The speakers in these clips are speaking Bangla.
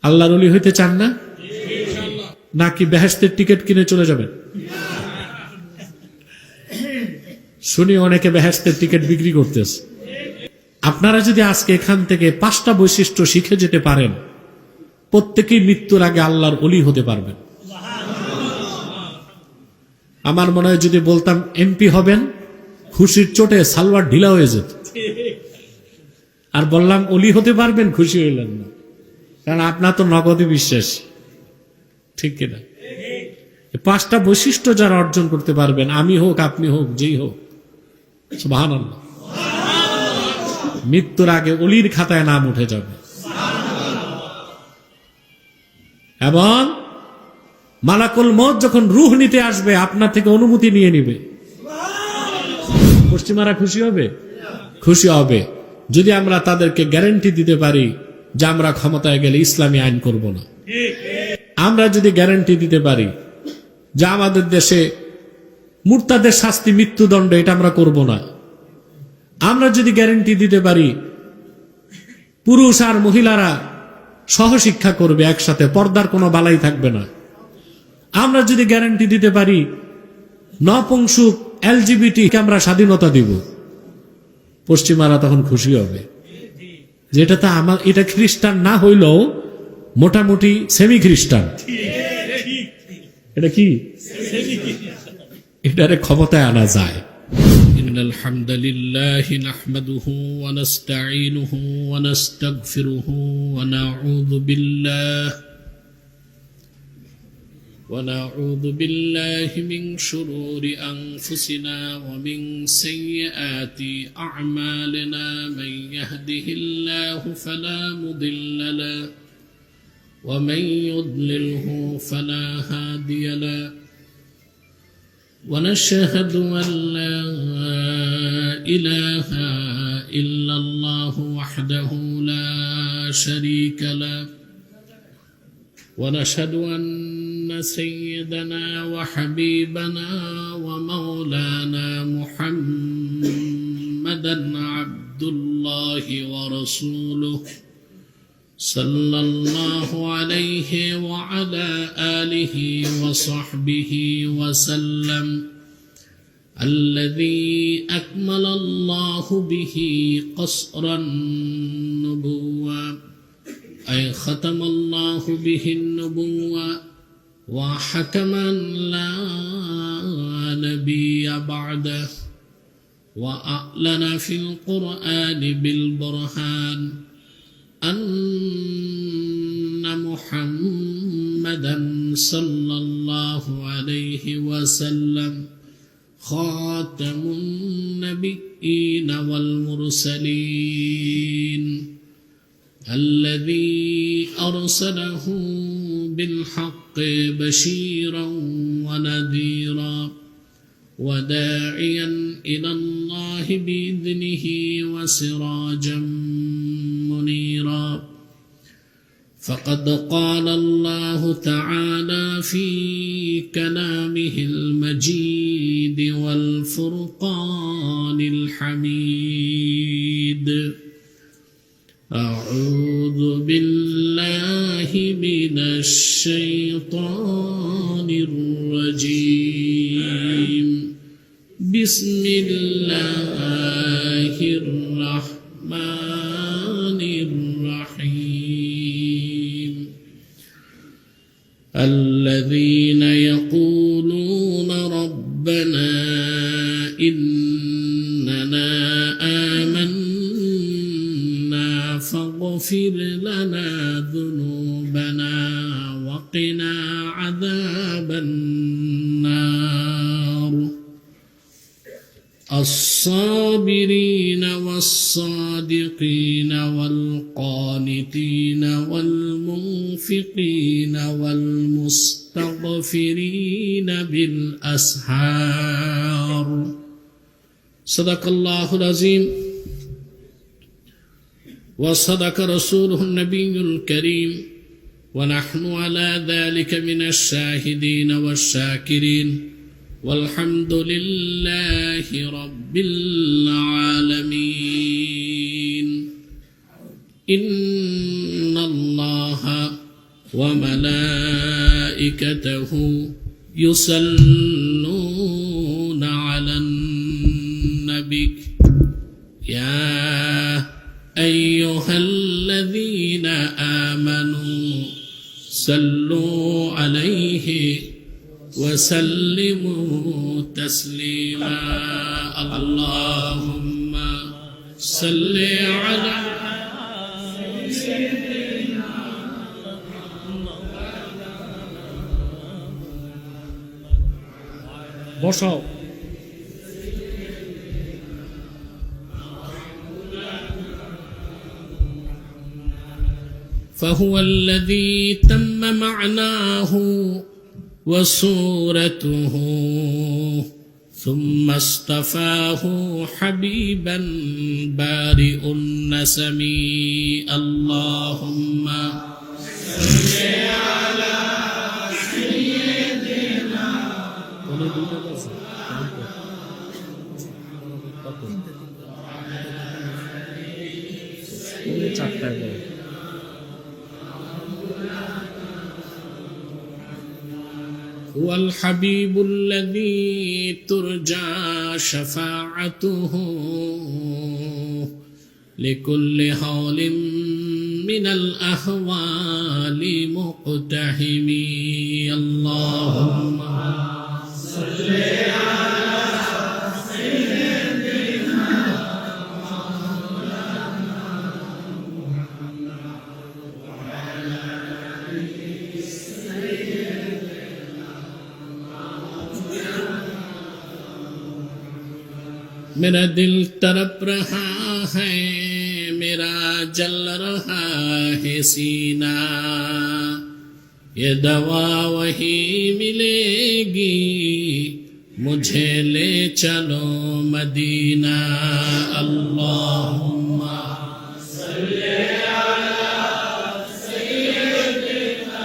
আল্লাহর ওলি হইতে চান না? নাকি বেহেশতের টিকিট কিনে চলে যাবেন? শুনি অনেকে বেহেশতের টিকিট বিক্রি করতেছে। আপনারা যদি আজকে এখান থেকে 5টা বৈশিষ্ট্য শিখে যেতে পারেন, প্রত্যেকেই মৃত্যুর আগে আল্লাহর ওলি হতে পারবেন। আমার মনে হয় যদি বলতাম এমপি হবেন, খুশির চোটে সালোয়ার ঢিলা হয়ে যেত। আর বললাম ওলি হতে পারবেন, খুশি হইলেন না, কারণ আপনার তো নগদে বিশ্বাস। ঠিক কিনা? 5টা বৈশিষ্ট্য যারা অর্জন করতে পারবেন, আমি হোক আপনি হোক যেই হোক, সুবহানাল্লাহ, মৃত্যুর আগে ওলির খাতায় নাম উঠে যাবে। এবং মালাকুল মউত যখন রূহ নিতে আসবে, আপনার থেকে অনুমতি নিয়ে নিবে। পশ্চিমারা খুশি হবে? খুশি হবে যদি আমরা তাদেরকে গ্যারান্টি দিতে পারি যে আমরা ক্ষমতায় গেলে ইসলামী আইন করব না। আমরা যদি গ্যারান্টি দিতে পারি যে আমাদের দেশে মুরতাদের শাস্তি মৃত্যুদণ্ড, এটা আমরা করব না। আমরা যদি গ্যারান্টি দিতে পারি পুরুষ আর মহিলারা সহশিক্ষা করবে একসাথে, পর্দার কোনো বালাই থাকবে না। আমরা যদি গ্যারান্টি দিতে পারি নপুংসক এলজিবিটি কে আমরা স্বাধীনতা দিব, পশ্চিমারা তখন খুশি হবে। যেটা তা আমার, এটা খ্রিস্টান না হইলেও মোটামুটি সেমি খ্রিস্টান। এটা কি? এটারে ক্ষমতায় আনা যায়। ইন্নাল হামদালিল্লাহি নাহমাদুহু ওয়া নাস্তাঈনুহু ওয়া নাস্তাগফিরুহু ওয়া نعوذ بالله من شرور أنفسنا ومن سيئات أعمالنا من يهده الله فلا مضل له ومن يضلله فلا هادي له ونشهد أن لا إله إلا الله وحده لا شريك له ونشهد أن سيدنا وحبيبنا ومولانا محمدا عبد الله ورسوله صلى الله عليه وعلى آله وصحبه وسلم الذي أكمل الله به قصر النبوة، أي ختم الله به النبوة وحكما لا نبي بعده، وأعلن في القرآن بالبرهان أن محمدا صلى الله عليه وسلم خاتم النبيين والمرسلين الذي أرسله بالحق بشيرا ونذيرا وداعيا إلى الله بإذنه وسراجا منيرا. فقد قال الله تعالى في كلامه المجيد والفرقان الحميد: أعوذ بالله من الشيطان الرجيم. بسم الله الرحمن الرحيم. الذين يقولون ربنا إننا آمنا فاغفر لنا ذنوبنا وقنا عذاب النار. الصابرين والصادقين والقانتين والمنفقين والمستغفرين بالأسحار. صدق الله العظيم وصدق رسوله النبي الكريم ونحن على ذلك من الشاهدين والشاكرين والحمد لله رب العالمين. إن الله وملائكته يصلون على النبي يا أيها الذين آمنوا صلوا عليه وسلموا تسليما اللهم صل على বসাও فهو الذي تم معناه وصورته ثم اصطفاه حبيبا بارئ النسم اللهم صل على سيدنا هو الحبيب الذي ترجى شفاعته لكل حول من الأهوال مقتحم اللهم صل على سيدنا मेरा दिल तड़प रहा है मेरा जल रहा है सीना ये दवा वही मिलेगी मुझे ले चलो मदीना अल्लाहुम्मा सल्ली अला सय्यिदिना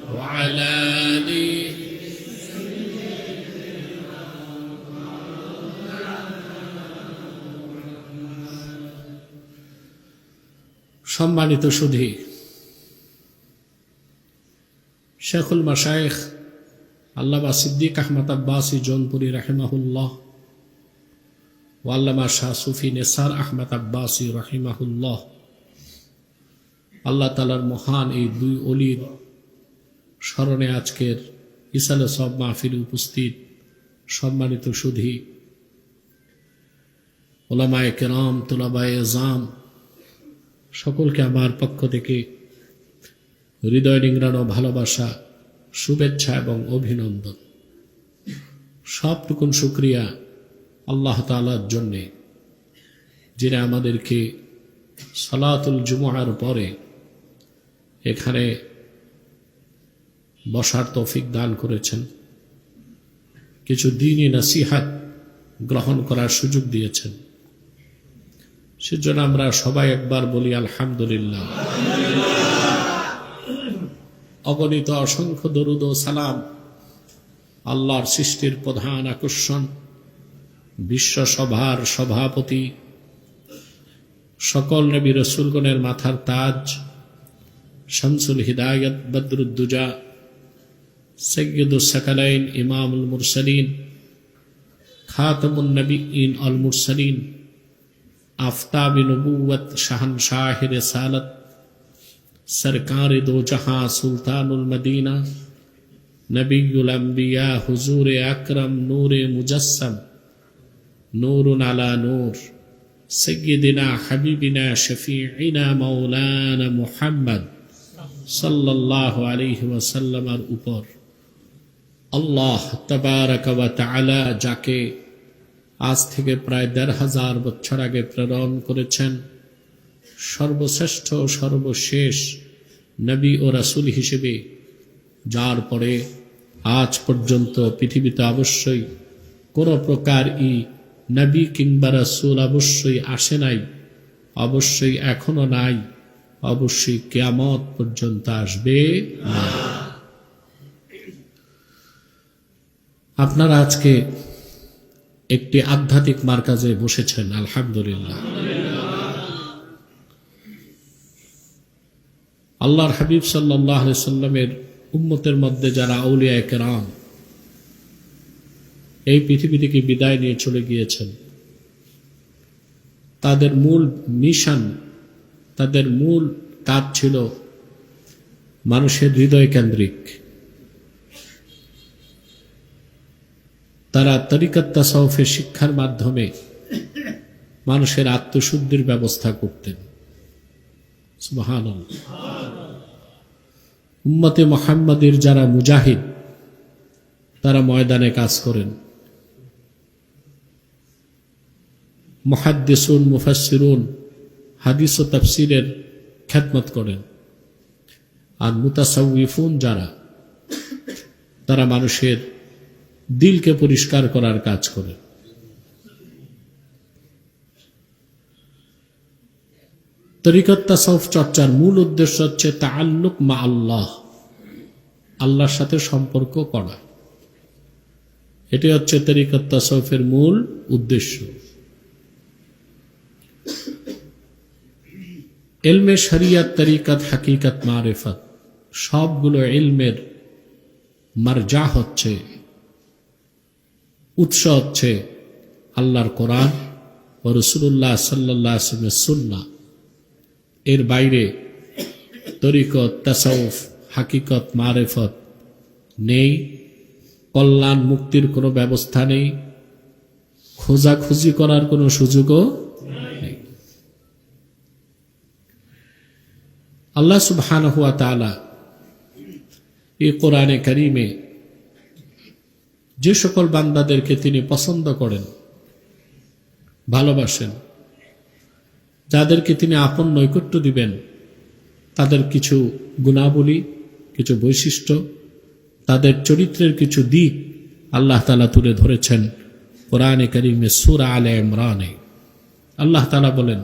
व अला आलिहि সম্মানিত সুধী শেখুল মাশায়েখ আল্লামা সিদ্দিক আহমদ আব্বাসী জৌনপুরী রাহিমাহুল্লাহ ও আল্লামা শাহ সুফি নেসার আহমদ আব্বাসী রাহিমাহুল্লাহ আল্লাহ তাআলার মহান এই দুই ওলির স্মরণে আজকের ইসালে সব মাহফিলে উপস্থিত সম্মানিত সুধী উলামায়ে কেরাম তুলাবায়ে এজাম সকলকে আমার পক্ষ থেকে হৃদয় নিংড়ানো ভালোবাসা শুভেচ্ছা এবং অভিনন্দন সবটুকুন শুকরিয়া আল্লাহ তাআলার জন্যে যিনি আমাদেরকে সালাতুল জুমআর পরে এখানে বসার তৌফিক দান করেছেন কিছু দ্বীনি নসিহত গ্রহণ করার সুযোগ দিয়েছেন সেজন্য আমরা সবাই একবার বলি আলহামদুলিল্লাহ অগণিত অসংখ্য দরুদ ও সালাম আল্লাহর সৃষ্টির প্রধান আকর্ষণ বিশ্বসভার সভাপতি সকল নবী রাসূলগণের মাথার তাজ শামসুল হিদায়াত বদরুদ্দুজা সৈয়দুস সাকালাইন ইমামুল মুরসালিন খাতামুন নবিয়্যিন আল মুরসালিন आफताब नबूवत शहनशाह रिसालत सरकार दो जहां सुल्तानुल मदीना नबीउल अंबिया हुजूर अकरम नूर मुजस्सम नूरुन अला नूर सय्यिदिना हबीबिना शफीइना मौलाना मुहम्मद सल्लल्लाहु अलैहि वसल्लमेর উপর আল্লাহ তাবারক ওয়া তাআলা যাকে আজ থেকে প্রায় ১৫০০ বছর আগে প্রেরণ করেছেন সর্বশ্রেষ্ঠ সর্বশেষ নবী ও রাসূল হিসেবে যার পরে আজ পর্যন্ত পৃথিবীতে অবশ্যই কোনো প্রকার নবী কিংবা রাসূল অবশ্যই আসে নাই অবশ্যই এখনো নাই অবশ্যই কিয়ামত পর্যন্ত আসবে না আপনারা আজকে একটি আধ্যাত্মিক মার্কাজে বসেছেন আলহামদুলিল্লাহ আল্লাহর হাবিব সাল্লাল্লাহু আলাইহি সাল্লামের উম্মতের মধ্যে যারা আউলিয়া কেরাম এই পৃথিবী থেকে বিদায় নিয়ে চলে গিয়েছেন, তাদের মূল মিশন, তাদের মূল কাজ ছিল মানুষের হৃদয় কেন্দ্রিক। তারা তরিকত তাসাউফের শিক্ষার মাধ্যমে মানুষের আত্মশুদ্ধির ব্যবস্থা করতেন। সুবহানাল্লাহ। উম্মতে মুহাম্মাদের যারা মুজাহিদ, তারা ময়দানে কাজ করেন। মুহাদ্দিসুন, মুফাসসিরুন হাদিস ও তাফসীরের খেদমত করেন। আর মুতাসাউফিফুন যারা, তারা মানুষের দিলকে পরিষ্কার করার কাজ করে। তরিকত তাসাউফ চর্চার মূল উদ্দেশ্য হচ্ছে তাআল্লুক মা আল্লাহ, আল্লাহর সাথে সম্পর্ক করা। এটি হচ্ছে তরিকত তাসাউফের মূল উদ্দেশ্য। ইলমে শরিয়ত, তরিকত, হাকিকত, মারিফত সবগুলো ইলমের মারজা হচ্ছে, উৎস হচ্ছে আল্লাহর কোরআন ও রাসূলুল্লাহ সাল্লাল্লাহু আলাইহি ওয়াসাল্লামের সুন্নাহ। এর বাইরে তরিকত, তাসাউফ, হাকিকত, মারিফত নেই। কল্যাণ মুক্তির কোনো ব্যবস্থা নেই, খোঁজাখুঁজি করার কোনো সুযোগও নেই। আল্লাহ সুবহানাহু ওয়া তাআলা এই কোরআনে কারীমে যে সকল বান্দাদেরকে তিনি পছন্দ করেন, ভালোবাসেন, যাদেরকে তিনি আপন নৈকট্য দিবেন, তাদের কিছু গুণাবলী, কিছু বৈশিষ্ট্য, তাদের চরিত্রের কিছু দিক আল্লাহ তাআলা তুলে ধরেছেন কোরআনে কারীমে সূরা আলে ইমরানে। আল্লাহ তাআলা বলেন,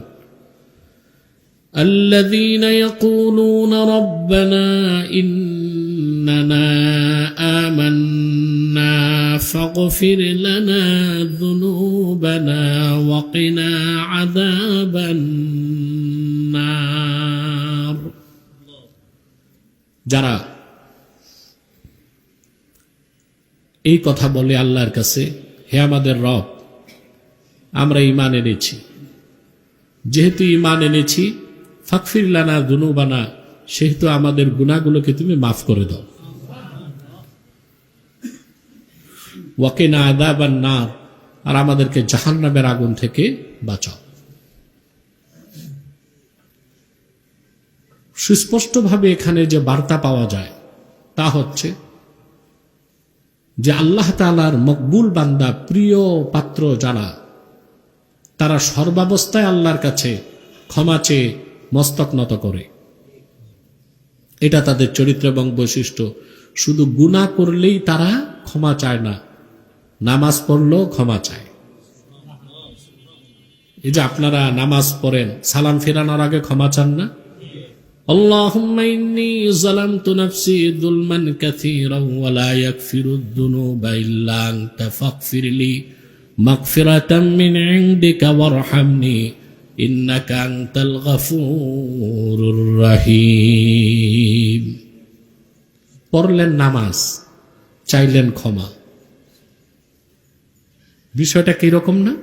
الذين يقولون ربنا إننا آمنا فاغفر لنا ذنوبنا وقنا عذاب النار। যারা এই কথা বলে আল্লাহর কাছে, হে আমাদের রব, আমরা ঈমান এনেছি, যেহেতু ঈমান এনেছি, ফাগফির লানা যুনুবানা, সেহেতু আমাদের গুনাহগুলোকে তুমি মাফ করে দাও। ওয়াকিনা আযাবান নার, আর আমাদেরকে জাহান্নামের আগুন থেকে বাঁচাও। সুস্পষ্টভাবে এখানে যে বার্তা পাওয়া যায় তা হচ্ছে যে আল্লাহ তাআলার মকবুল বান্দা, প্রিয় পাত্র যারা, তারা সর্বাবস্থায় আল্লাহর কাছে ক্ষমা চেয়ে মস্তক নত করে। এটা তাদের চরিত্র এবং বৈশিষ্ট্য। শুধু গুনাহ করলেই তারা ক্ষমা চায় না, নামাজ পড়লেও ক্ষমা চায়। এই যে আপনারা নামাজ পড়েন, সালাম ফেরানোর আগে ক্ষমা চান না? আল্লাহুম্মা ইন্নী যালামতু নাফসি যুলমান কাসীরান ওয়া লা ইয়াগফিরুদ যুনুবা ইল্লা আনতা ফাগফিরলি মাগফিরাতাম মিন ইনদিকা ওয়ারহামনি ইন্নাকা আনতাল গফুরুর রহিম। পড়লেন নামাজ, চাইলেন ক্ষমা। বিষয়টা কিরকম না?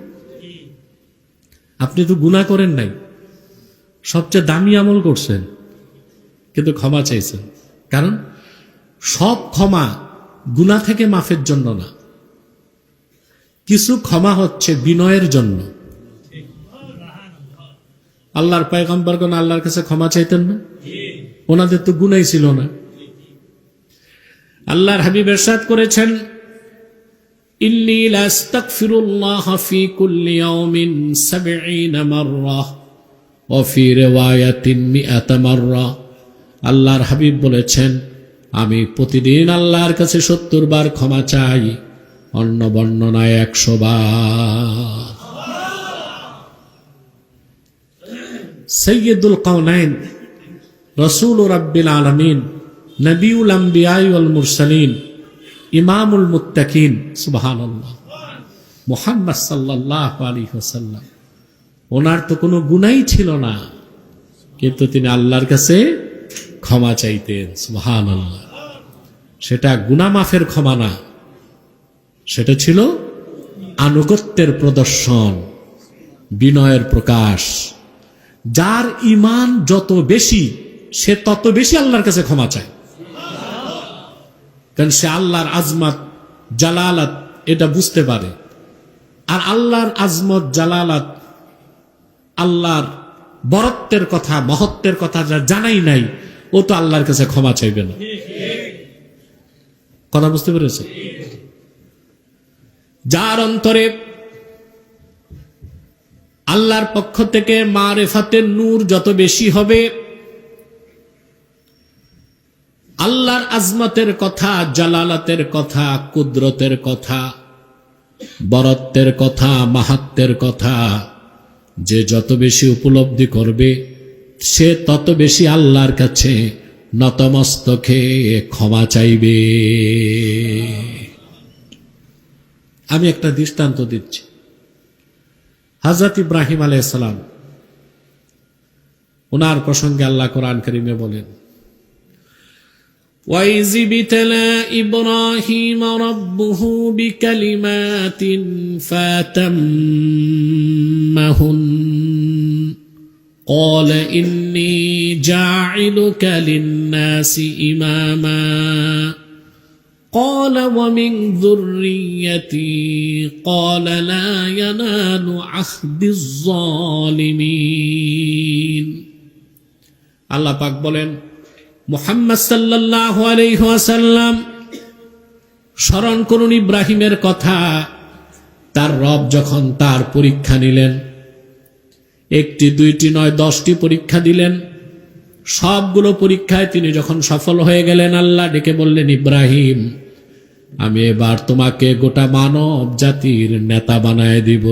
আপনি তো গুনাহ করেন নাই, সবচেয়ে দামি আমল করছেন, কিন্তু ক্ষমা চাইছেন। কারণ সব ক্ষমা গুনাহ থেকে মাফের জন্য না, কিছু ক্ষমা হচ্ছে বিনয়ের জন্য। আল্লাহর পয়গম্বরগণ আল্লাহর কাছে ক্ষমা চাইতেন না? ওনাদের তো গুনাহই ছিল না। আল্লাহর হাবিব ইরশাদ করেছেন, ইন্নী লাস্তাগফিরুল্লাহ ফি কুল্লি ইয়াউমিন 70 মাররা ওয়া ফি রিওয়ায়াতিন 100 মাররা। আল্লাহর হাবিব বলেছেন, আমি প্রতিদিন আল্লাহর কাছে 70 বার ক্ষমা চাই, অন্য বর্ণনায় 100 বার। সৈয়দুল কাউনাইন, রাসূল রাব্বিল আলামিন, নবিউল আম্বিয়া ওয়াল মুরসালিন, ইমামুল মুত্তাকিন, সুবহানাল্লাহ, মুহাম্মদ সাল্লাল্লাহু আলাইহি ওয়াসাল্লাম, ওনার তো কোনো গুনাহই ছিল না, কিন্তু তিনি আল্লাহর কাছে ক্ষমা চাইতেন। সুবহানাল্লাহ। সেটা গুনাহ মাফের ক্ষমা না, সেটা ছিল আনুগত্যের প্রদর্শন, বিনয়ের প্রকাশ। যার ঈমান যত বেশি সে তত বেশি আল্লাহর কাছে ক্ষমা চায়, কারণ সে আল্লাহর আজমত জালালাত এটা বুঝতে পারে। আর আল্লাহর আজমত জালালাত, আল্লাহর বরত্বের কথা, মহত্বের কথা যা জানাই নাই, ও তো আল্লাহর কাছে ক্ষমা চাইবে না। কথা বুঝতে পেরেছে? যার অন্তরে আল্লাহর পক্ষ থেকে মারেফাতের নূর যত বেশি হবে, আল্লাহর আজমতের কথা, জালালাতের কথা, কুদরতের কথা, বরত্বের কথা, মাহাত্মের কথা যে যত বেশি উপলব্ধি করবে, সে তত বেশি আল্লাহর কাছে নতমস্তকে ক্ষমা চাইবে। আমি একটা দৃষ্টান্ত দিচ্ছি। হযরত ইব্রাহিম আলাইহিস সালাম, ওনার প্রসঙ্গে আল্লাহ কোরআন কারীমে বলেন, وَإِذِ ابْتَلَى إِبْرَاهِيمَ رَبُّهُ بِكَلِمَاتٍ فَأَتَمَّهُنَّ قَالَ إِنِّي جَاعِلُكَ لِلنَّاسِ إِمَامًا قَالَ وَمِنْ ذُرِّيَّتِي قَالَ لَا يَنَالُ عَهْدِ الظَّالِمِينَ। আল্লাহ পাক বলেন, মুহাম্মদ সাল্লাল্লাহু আলাইহি ওয়াসাল্লাম স্মরণ করুন ইব্রাহিমের কথা। তার রব যখন তার পরীক্ষা নিলেন, একটি দুইটি নয় 10টি পরীক্ষা দিলেন। সবগুলো পরীক্ষায় তিনি যখন সফল হয়ে গেলেন, আল্লাহ ডেকে বললেন, ইব্রাহিম, আমি এবার তোমাকে গোটা মানব জাতির নেতা বানায় দিব।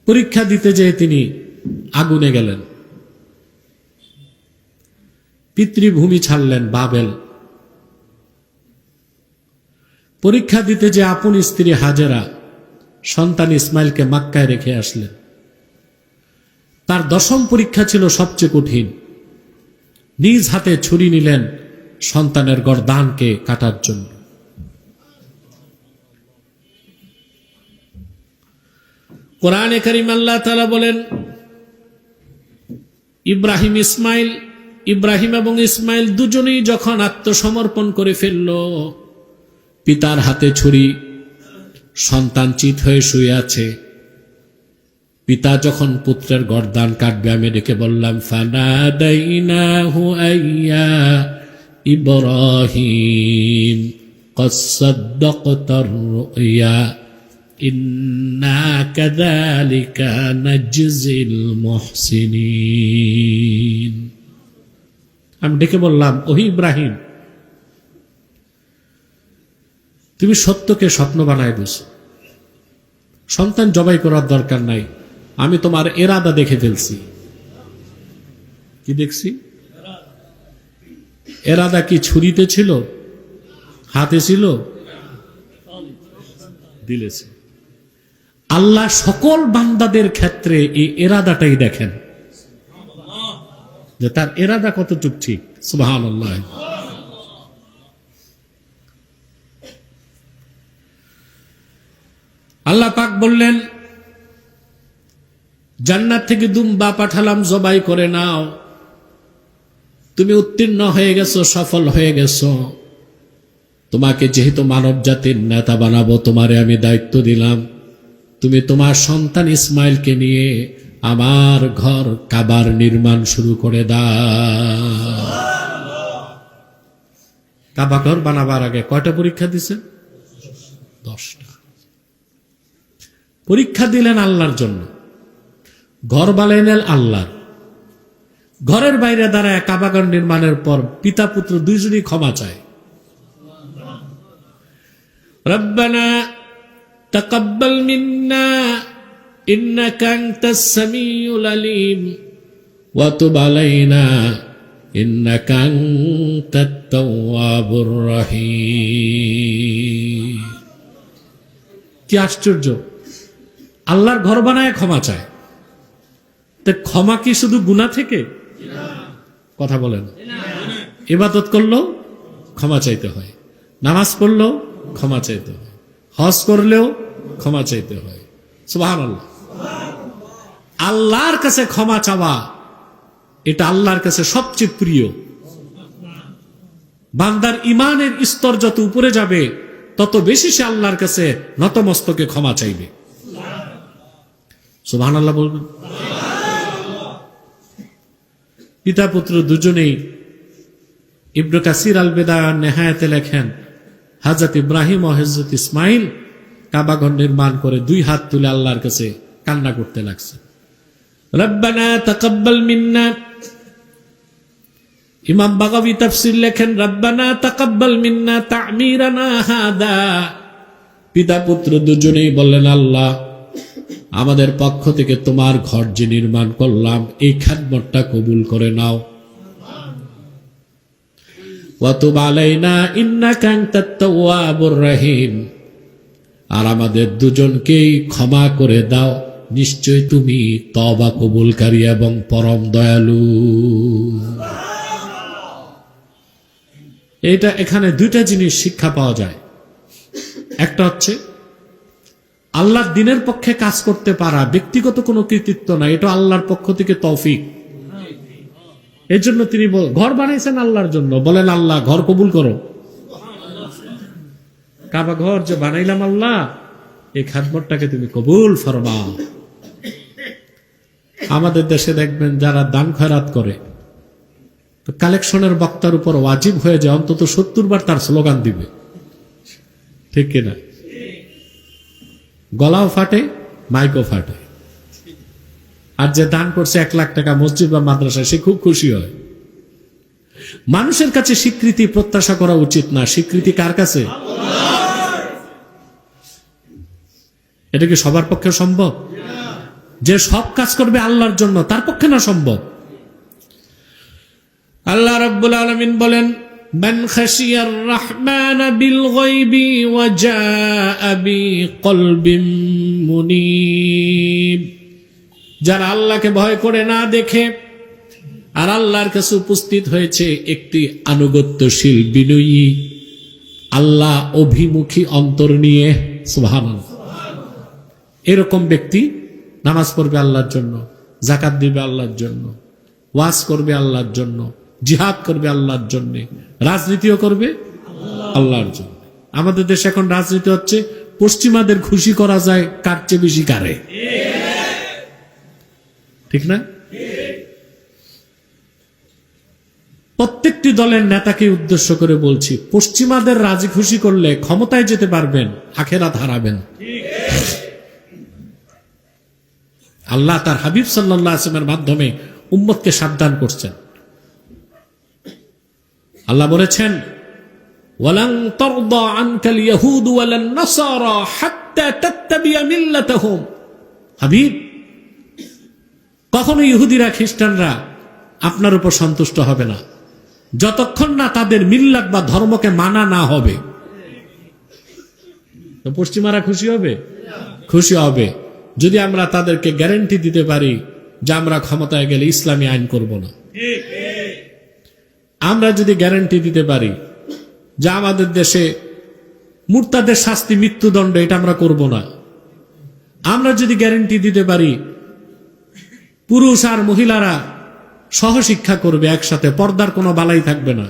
পরীক্ষা দিতে যেয়ে তিনি আগুনে গেলেন, পিতৃভূমি ছাড়লেন বাবেল। পরীক্ষা দিতে যে আপন স্ত্রী হাজেরা সন্তান ইসমাইলকে মক্কায় রেখে আসলেন। তার 10ম পরীক্ষা ছিল সবচেয়ে কঠিন। নিজ হাতে ছুরি নিলেন সন্তানের গর্দানকে কাটার জন্য। কোরআনে কারীম আল্লাহ তাআলা বলেন, ইব্রাহিম এবং ইসমাইল দুজনেই যখন আত্মসমর্পণ করে ফেলল, পিতার হাতে ছুরি, সন্তান চিত হয়ে শুয়ে আছে। পিতা যখন পুত্রের গর্দান কাটবে, আমি ডেকে বললাম, ফানাদাইনাহু আইয়া ইব্রাহিম ক্বাদ সাদ্দাকতার রুয়া ইন্না কাযালিকা নাজজিল মুহসিনিন। আমি ডেকে বললাম, ওহি ইব্রাহিম, তুমি সত্যকে স্বপ্ন বানায় দিছো। সন্তান জবাই করার দরকার নাই, আমি তোমার এরাদা দেখে ফেলছি। কি দেখছি? এরাদা কি ছুরিতে ছিল, হাতে ছিল, দিলেছে। আল্লাহ সকল বান্দাদের ক্ষেত্রে এই এরাদাটাই দেখেন, যে তার এরাদা কতটুকু ঠিক। সুবহানাল্লাহ। আল্লাহ পাক বললেন, জান্নাত থেকে দুম্বা পাঠালাম, জবাই করে নাও। তুমি উত্তীর্ণ হয়ে গেছো, সফল হয়ে গেছো। তোমাকে যেহেতু মানব জাতির নেতা বানাবো, তোমারে আমি দায়িত্ব দিলাম, তুমি তোমার সন্তান ইসমাইলকে নিয়ে আমার ঘর কাবার নির্মাণ শুরু করে দাও। কাবা ঘর বানাবার আগে কয়টা পরীক্ষা দিছেন? 10টা পরীক্ষা দিলেন আল্লাহর জন্য। ঘর বানাইলেন আল্লাহর। ঘরের বাইরে দাঁড়ায় কাবাঘর নির্মাণের পর পিতা পুত্র দুইজনই ক্ষমা চায়। রব্বানা তাকাব্বাল মিন্না ইন্নাকা আনতাস সামিউল আলিম ওয়া তুব আলাইনা ইন্নাকা আনতাত তাওয়াবুর রহিম। কি আশ্চর্য! আল্লাহর ঘর বানায় ক্ষমা চায়। তো ক্ষমা কি শুধু গুনাহ থেকে? কথা বলেন। ইবাদত করলেও ক্ষমা চাইতে হয়, নামাজ পড়লেও ক্ষমা চাইতে হয়, হজ করলেও ক্ষমা চাইতে হয়। সুবহানাল্লাহ। আল্লাহর কাছে ক্ষমা চাওয়া, এটা আল্লাহর কাছে সবচেয়ে প্রিয়। বান্দার ইমানের স্তর যত উপরে যাবে তত বেশি সে আল্লাহর কাছে নতমস্তকে ক্ষমা চাইবে। সুবহানাল্লাহ বলবেন। পিতা পুত্র দুজনেই ইবনে কাসির আল বিদায়া নেহায়াতে লেখেন, হযরত ইব্রাহিম ও হযরত ইসমাইল কাবাঘর নির্মাণ করে দুই হাত তুলে আল্লাহর কাছে কান্না করতে লাগছে, রব্বানা তাকাব্বাল মিন্না। ইমাম বাগাবী তাফসীর লেখেন, রব্বানা তাকাব্বাল মিন্না তা'মিরানা হাদা। পিতা পুত্র দুজনেই বললেন, আল্লাহ আমাদের পক্ষ থেকে তোমার ঘর যে নির্মাণ করলাম এই খিদমতটা কবুল করে নাও। ওয়া তুব আলাইনা ইন্নাকা আনতাত তাওয়াবুর রহিম। আর আমাদের দুজনকেই ক্ষমা করে দাও, নিশ্চয় তুমি তওবা কবুলকারী এবং পরম দয়ালু। এটা এখানে দুইটা জিনিস শিক্ষা পাওয়া যায়। একটা হচ্ছে আল্লাহর দ্বীনের পক্ষে কাজ করতে পারা ব্যক্তিগত কোনো কৃতিত্ব না, এটা আল্লাহর পক্ষ থেকে তৌফিক। এর জন্য তিনি ঘর বানাইছেন আল্লাহর জন্য, বলেন আল্লাহ ঘর কবুল করো। কাবা ঘর যে বানাইলাম আল্লাহ, এই খিদমতটাকে তুমি কবুল ফরমাও। আমাদের দেশে দেখবেন যারা দান খয়রাত করে, তো কালেকশনের বক্তার উপর ওয়াজিব হয়ে যায় অন্তত 70 বার তার স্লোগান দিবে, ঠিক কিনা? গলাও ফাটে, মাইকও ফাটে। আর যে দান করছে 1 লাখ টাকা মসজিদ বা মাদ্রাসায়, সে খুব খুশি হয়। মানুষের কাছে স্বীকৃতি প্রত্যাশা করা উচিত না, স্বীকৃতি কার কাছে? এটা কি সবার পক্ষে সম্ভব? যে সব কাজ করবে আল্লাহর জন্য, তার পক্ষে না সম্ভব। আল্লাহ রাব্বুল আলামিন বলেন, মান খাশিয়ার রহমান বিল গায়বি ওয়া জাআ বিকলবিন মুনীব। যারা আল্লাহকে ভয় করে না দেখে আর আল্লাহর কাছে উপস্থিত হয়েছে একটি আনুগত্যশীল বিনয়ী আল্লাহ অভিমুখী অন্তর নিয়ে, সুবহানাল্লাহ, এরকম ব্যক্তি নামাজ পড়বে আল্লাহর জন্য, যাকাত দিবে আল্লাহর জন্য, ওয়াজ করবে আল্লাহর জন্য, জিহাদ করবে আল্লাহর জন্য, রাজনীতিও করবে আল্লাহর জন্য। আমাদের দেশে এখন রাজনীতি হচ্ছে পশ্চিমাদের খুশি করা যায় কার চেয়ে বেশি কারে, ঠিক না? প্রত্যেকটি দলের নেতাকে উদ্দেশ্য করে বলছি, পশ্চিমাদের রাজি খুশি করলে ক্ষমতায় যেতে পারবেন, আখেরাত হারাবেন। আল্লাহ তার হাবিব সাল্লাল্লাহু আলাইহি ওয়াসাল্লামের মাধ্যমে উম্মতকে সাবধান করছেন। আল্লাহ বলেছেন, ওয়ালান তারদা আনকাল ইয়াহুদ ওয়ালান নাসারা হাত্তা তাত্তাবিয়া মিল্লাতাহুম। হাবিব, কখনো ইহুদিরা খ্রিস্টানরা আপনার উপর সন্তুষ্ট হবে না যতক্ষণ না তাদের মিল্লাত বা ধর্মকে মানা না হবে। তো পশ্চিমারা খুশি হবে? খুশি হবে যদি আমরা তাদেরকে গ্যারান্টি দিতে পারি যে আমরা ক্ষমতায় গেলে ইসলামী আইন করব না। আমরা যদি গ্যারান্টি দিতে পারি যে আমাদের দেশে মুরতাদের শাস্তি মৃত্যুদণ্ড, এটা আমরা করব না। আমরা যদি গ্যারান্টি দিতে পারি পুরুষ আর মহিলারা সহশিক্ষা করবে একসাথে, পর্দার কোনো বালাই থাকবে না।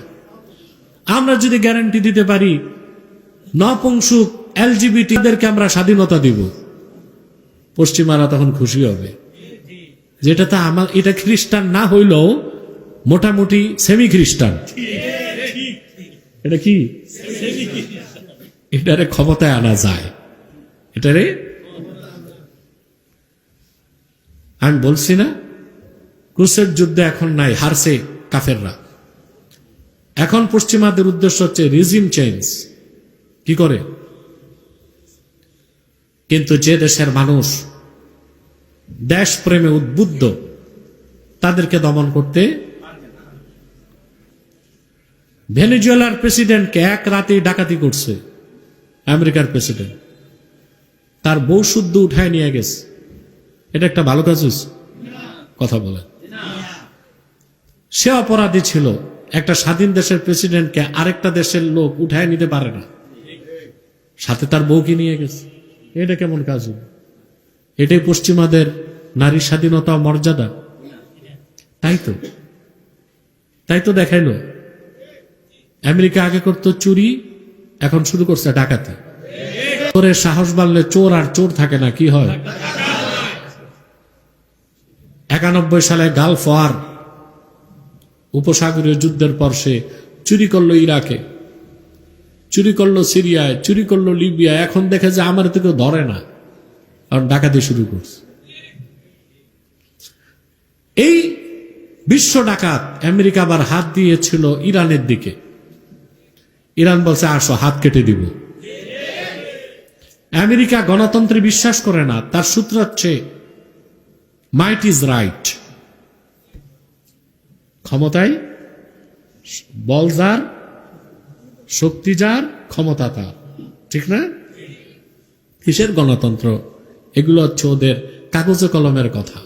আমরা যদি গ্যারান্টি দিতে পারি নপুংসুক এলজিবিটিদেরকে আমরা স্বাধীনতা দিব, পশ্চিমারা তখন খুশি হবে। যেটা তা আমার, এটা খ্রিস্টান না হইলেও মোটামুটি সেমি খ্রিস্টান। এটা কি? এটারে ক্ষমতায় আনা যায়। এটারে আমি বলছি না, ক্রুসের যুদ্ধে এখন নাই, হারছে কাফেররা। এখন পশ্চিমাদের উদ্দেশ্য হচ্ছে রিজিম চেঞ্জ। কি করে? কিন্তু যে দেশের মানুষ দেশ প্রেমে উদ্বুদ্ধ, তাদেরকে দমন করতে। ভেনেজুয়েলার প্রেসিডেন্টকে এক রাতেই ডাকাতি করছে আমেরিকার প্রেসিডেন্ট, তার বউ শুদ্ধ উঠায় নিয়ে গেছে। এটা একটা ভালো কাজ হয়েছে? কথা বলেন। সে অপরাধী ছিল। একটা স্বাধীন দেশের প্রেসিডেন্টকে আরেকটা দেশের লোক উঠায় নিতে পারে না, সাথে তার বউকে নিয়ে গেছে। এটা কেমন কাজ? এটাই পশ্চিমাদের নারী স্বাধীনতা ও মর্যাদা? তাই তো দেখাইলো। আমেরিকা আগে করতো চুরি, এখন শুরু করছে ডাকাতি। চোরের সাহস বাড়লে চোর আর চোর থাকে না, কি হয়? 91 সালে গালফ ওয়ার, উপসাগরীয় যুদ্ধের পর সে চুরি করলো ইরাকে, চুরি করলো সিরিয়ায়, চুরি করলো লিবিয়া। এখন দেখে যে আমার তো কেউ ধরে না, আর ডাকাতি শুরু করছে। এই বিশ্ব ডাকাত আমেরিকা আবার হাত দিয়েছিল ইরানের দিকে। ইরান বলছে আসো, হাত কেটে দিব। আমেরিকা গণতন্ত্রে বিশ্বাস করে না। তার সূত্র হচ্ছে মাইট ইজ রাইট। ক্ষমতায় বল যার, শক্তি যার, ক্ষমতা তার, ঠিক না? কিসের গণতন্ত্র? এগুলো হচ্ছে ওদের কাগজে কলমের কথা।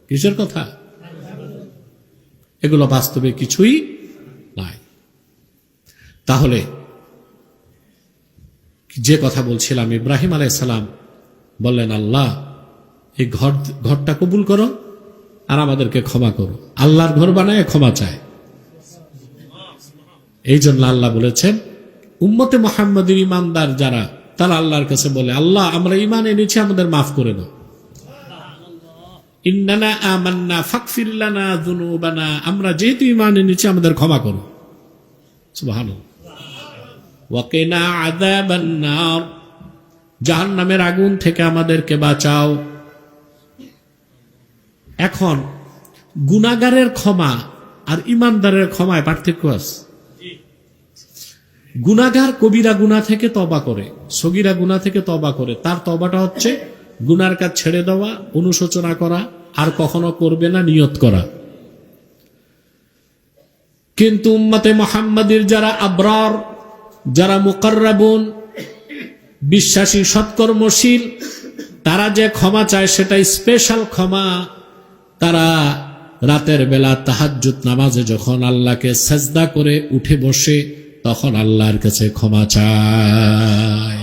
কিসের কথা? এগুলো বাস্তবে কিছুই নাই। তাহলে যে কথা বলছিলাম, ইব্রাহিম আলাইহিস সালাম বললেন, আল্লাহ এই ঘরটা কবুল করো আর আমাদেরকে ক্ষমা করো। আল্লাহর ঘর বানায় ক্ষমা চায়। এই জন্য আল্লাহ বলেছেন, উম্মতে মুহাম্মাদের ইমানদার যারা, তারা আল্লাহর কাছে বলে, আল্লাহ আমরা ঈমান এনেছি, আমাদের মাফ করে দাও। ইন্নানা আমান্না ফাগফির লানা যুনুবানা, আমরা যেহেতু ঈমান এনেছি আমাদের ক্ষমা করো। সুবহানাল্লাহ। ওয়া কিনা আযাবান নার, জাহান্নামের আগুন থেকে আমাদেরকে বাঁচাও। এখন গুনাহগারের ক্ষমা আর ঈমানদারের ক্ষমায় পার্থক্য আছে। গুনাহগার কবিরা গুনাহ থেকে তওবা করে, সগীরা গুনাহ থেকে তওবা করে। তার তওবাটা হচ্ছে গুনার কাজ ছেড়ে দেওয়া, অনুশোচনা করা, আর কখনো করবে না নিয়ত করা। কিন্তু উম্মতে মুহাম্মাদের যারা আবরার, যারা মুকাররাবুন, বিশ্বাসী সৎকর্মশীল, তারা যে ক্ষমা চায় সেটা স্পেশাল ক্ষমা। তারা রাতের বেলা তাহাজ্জুদ নামাজে যখন আল্লাহকে সাজদা করে উঠে বসে, তখন আল্লাহর কাছে ক্ষমা চায়।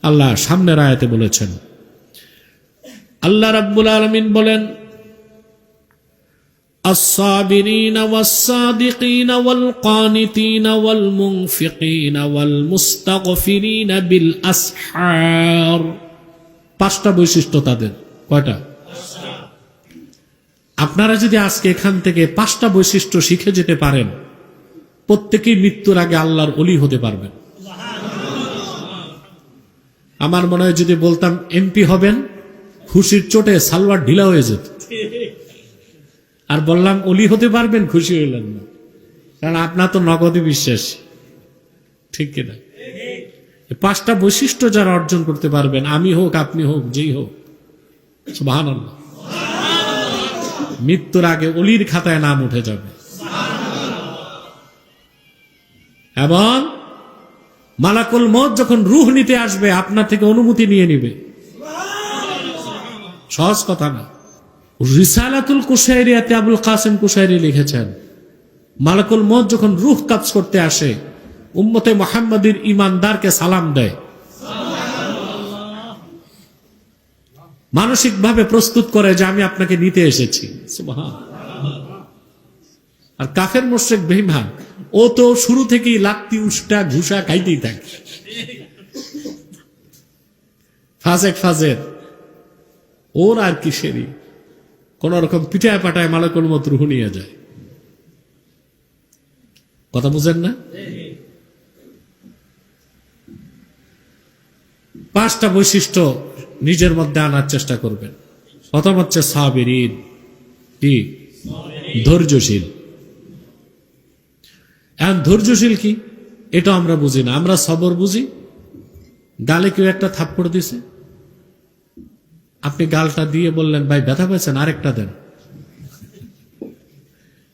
আল্লাহ সামনের আয়াতে বলেছেন, আল্লাহ রাব্বুল আলামিন বলেন, আস-সাবিরিনা ওয়াস-সাদিকিনা ওয়াল-কানিতিনা ওয়াল-মুনফিকিনা ওয়াল-মুস্তাগফিরিনা বিল আসহার। 5টা বৈশিষ্ট্য তাদের। কয়টা? আপনারা যদি আজকে এখান থেকে 5টা বৈশিষ্ট্য শিখে যেতে পারেন, প্রত্যেকেই মৃত্যুর আগে আল্লাহর ওলি হতে পারবেন। আমার মনে হয় যদি বলতাম এমপি হবেন, খুশির চোটে সালোয়ার ঢিলা হয়ে যেত। আর বললাম ওলি হতে পারবেন, খুশি হইলেন না, কারণ আপনার তো নগদে বিশ্বাস, ঠিক কিনা? 5টা বৈশিষ্ট্য যারা অর্জন করতে পারবেন, আমি হোক, আপনি হোক, যেই হোক, সুবহানাল্লাহ, মৃত্যুর আগে ওলির খাতায় নাম উঠে যাবে। এবং মালাকুল মউত যখন রূহ নিতে আসবে, আপনার থেকে অনুমতি নিয়ে নিবে। সহজ কথা না। রিসালাতুল কুশাইরিয়াতে আবুল কাসেম কুশাইরি লিখেছেন, মালাকুল মউত যখন রূহ কবজ করতে আসে, উম্মতে মুহাম্মাদের ঈমানদারকে সালাম দেয়, মানসিকভাবে প্রস্তুত করে যে আমি আপনাকে নিতে এসেছি। সুবহানাল্লাহ। আর কাফের মুশরিক বেঈমান, ও তো শুরু থেকেই লাত্তি উষ্টা ঘুষা খাইতেই থাকে। ফাজের ওর আর কিসেরই, কোন রকম পিটায় পাটায় মালাকুল মউত রূহ নিয়ে যায়। কথা বুঝেন না? 5টা বৈশিষ্ট্য নিজের মধ্যে আনার চেষ্টা করবেন। প্রথম হচ্ছে সাবিরিন, কি? ধৈর্যশীল। এখন ধৈর্যশীল কি এটা আমরা বুঝি না। আমরা সবর বুঝি। গালে কেউ একটা থাপ্পড় দিছে, আপনি গালটা দিয়ে বললেন, ভাই ব্যথা পেয়েছেন, আরেকটা দেন।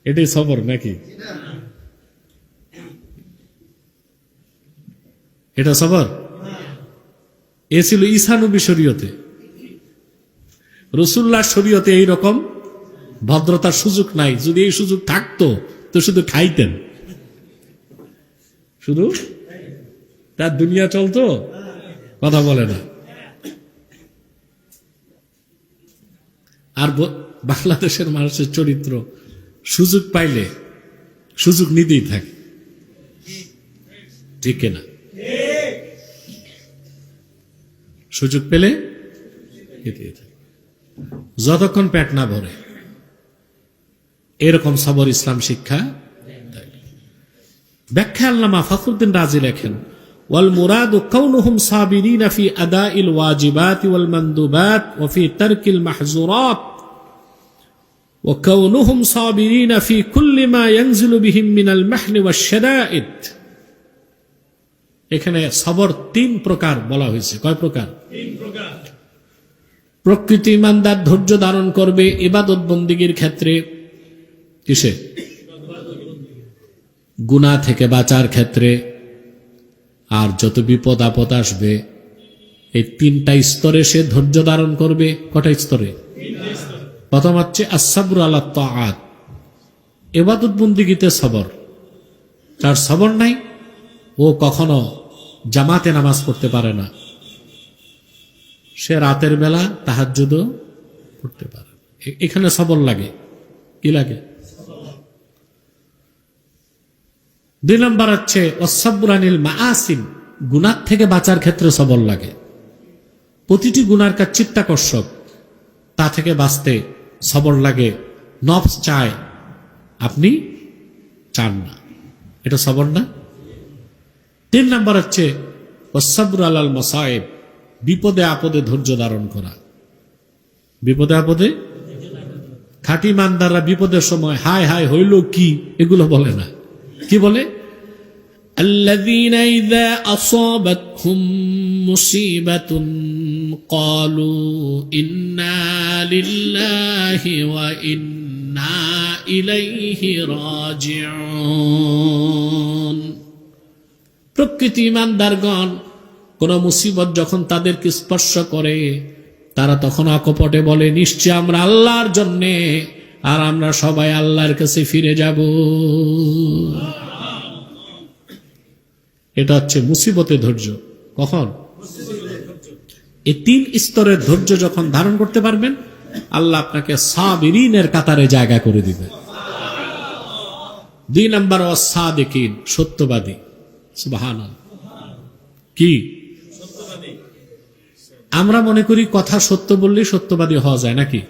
এটাই সবর নাকি? এটা সবর? এ ছিল ঈসা নবী শরীয়তে। রাসূলুল্লাহ শরীয়তে এইরকম ভদ্রতার সুযোগ নাই। যদি এই সুযোগ থাকতো তো শুধু খাইতেন, শুধু তার দুনিয়া চলতো, কথা বলে না। আর বাংলাদেশের মানুষের চরিত্র সুযোগ পাইলে সুযোগ নিতেই থাকে, ঠিক না? সুযোগ পেলে নিতেই থাকে, যতক্ষণ পেট না ভরে। এরকম সবর ইসলাম শিক্ষা। ব্যাখ্যা আল্লামা ফখরুদ্দিন রাজি লেখেন, ওয়াল মুরাদু কাউনুহুম সাবিরিনা ফি আদাইল ওয়াজিবাত ওয়াল মানদুবাত ওয়া ফি তারকিল মাহজুরাত ওয়া কাউনুহুম সাবিরিনা ফি কুল্লি মা ইয়ানজিলু বিহিম মিনাল মাহনি ওয়াশ শাদাইদ। এখানে সবর তিন প্রকার বলা হয়েছে। কয় প্রকার? তিন প্রকার। প্রকৃতি ইমানদার ধৈর্য ধারণ করবে ইবাদত বন্দেগীর ক্ষেত্রে। কিসে? গুনাহ থেকে বাঁচার ক্ষেত্রে। আর যত বিপদ আপদ আসবে এই তিনটা স্তরে সে ধৈর্য ধারণ করবে। কটা স্তরে? প্রথম হচ্ছে আস-সাবরু আলা তাআত, ইবাদত বন্দেগীতে সবর। তার সবর নাই, ও কখনো জামাতে নামাজ পড়তে পারে না, সে রাতের বেলা তাহাজ্জুদও পড়তে পারে। এখানে সবর লাগে। কি লাগে? দুই নম্বর হচ্ছে ওয়াস-সাবরু আনিল মাআসিম, গুনাহ থেকে বাঁচার ক্ষেত্রে সবর লাগে। প্রতিটি গুনার কাজ চিত্তাকর্ষক, তা থেকে বাঁচতে সবর লাগে। নফস চায়, আপনি চান না, এটা সবর না? তিন নম্বর হচ্ছে ওয়াস-সাবরু আলাল মাসায়েব, বিপদে আপদে ধৈর্য ধারণ করা। বিপদে আপদে খাঁটি ইমানদাররা বিপদের সময় হায় হায় হইল কি এগুলো বলে না। কি বলে? আল্লাযীনা ইযা আসাবাতহুম মুসিবাতুন ক্বালু ইন্না লিল্লাহি ওয়া ইন্না ইলাইহি রাজিউন। প্রকৃতি ইমানদারগণ কোন মুসিবত যখন তাদেরকে স্পর্শ করে তারা তখন অকপটে বলে, নিশ্চয় আমরা আল্লাহর জন্যে, আর আমরা সবাই আল্লাহর কাছে ফিরে যাব। এটা হচ্ছে মুসিবতে ধৈর্য। কখন? এই তিন স্তরের ধৈর্য যখন ধারণ করতে পারবেন, আল্লাহ আপনাকে সাবিরিনের কাতারে জায়গা করে দিবে। দুই নম্বর ওয়াস-সাদিকিন, সত্যবাদী। সুবহানাল্লাহ। কি? আমরা মনে করি কথা সত্য বললেই সত্যবাদী হওয়া যায় নাকি?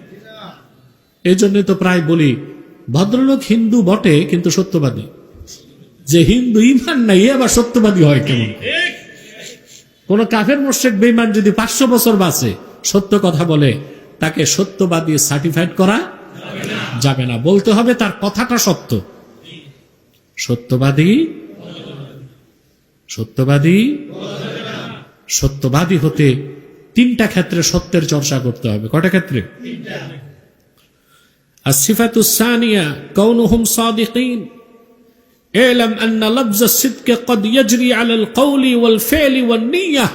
এই জন্য তো প্রায় বলি ভদ্রলোক হিন্দু বটে কিন্তু সত্যবাদী। যে হিন্দু ইমান নাই এ আবার সত্যবাদী হয় কেমন? কোন কাফের মুশরিক বেঈমান যদি 500 বছর বাঁচে সত্য কথা বলে, তাকে সত্যবাদী সার্টিফাইড করা যাবে না। বলতে হবে তার কথাটা সত্য। সত্যবাদী সত্যবাদী সত্যবাদী হতে তিনটা ক্ষেত্রে সত্যের চর্চা করতে হবে। কয়টা ক্ষেত্রে? as-sifatus thaniya kaunuhum sadiqin ilam anna lafz as-sidq qad yajri 'ala al-qawli wal-fi'li wan-niyyah।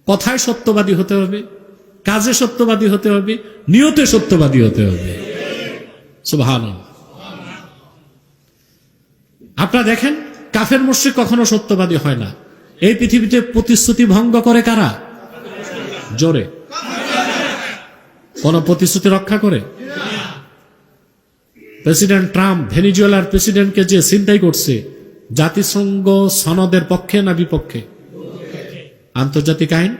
কথায় সত্যবাদী হতে হবে, কাজে সত্যবাদী হতে হবে, নিয়তে সত্যবাদী হতে হবে। সুবহানাল্লাহ। আপনারা দেখেন কাফের মুশরিক কখনো সত্যবাদী হয় না। এই পৃথিবীতে প্রতিশ্রুতি ভঙ্গ করে কারা? জোরে। কোন প্রতিশ্রুতি রক্ষা করে? প্রেসিডেন্ট ট্রাম্প ভেনিজুয়েলার প্রেসিডেন্টকে যে ছিনতাই করছে, জাতিসংঘ সনদের পক্ষে না বিপক্ষে? আন্তর্জাতিক আইন,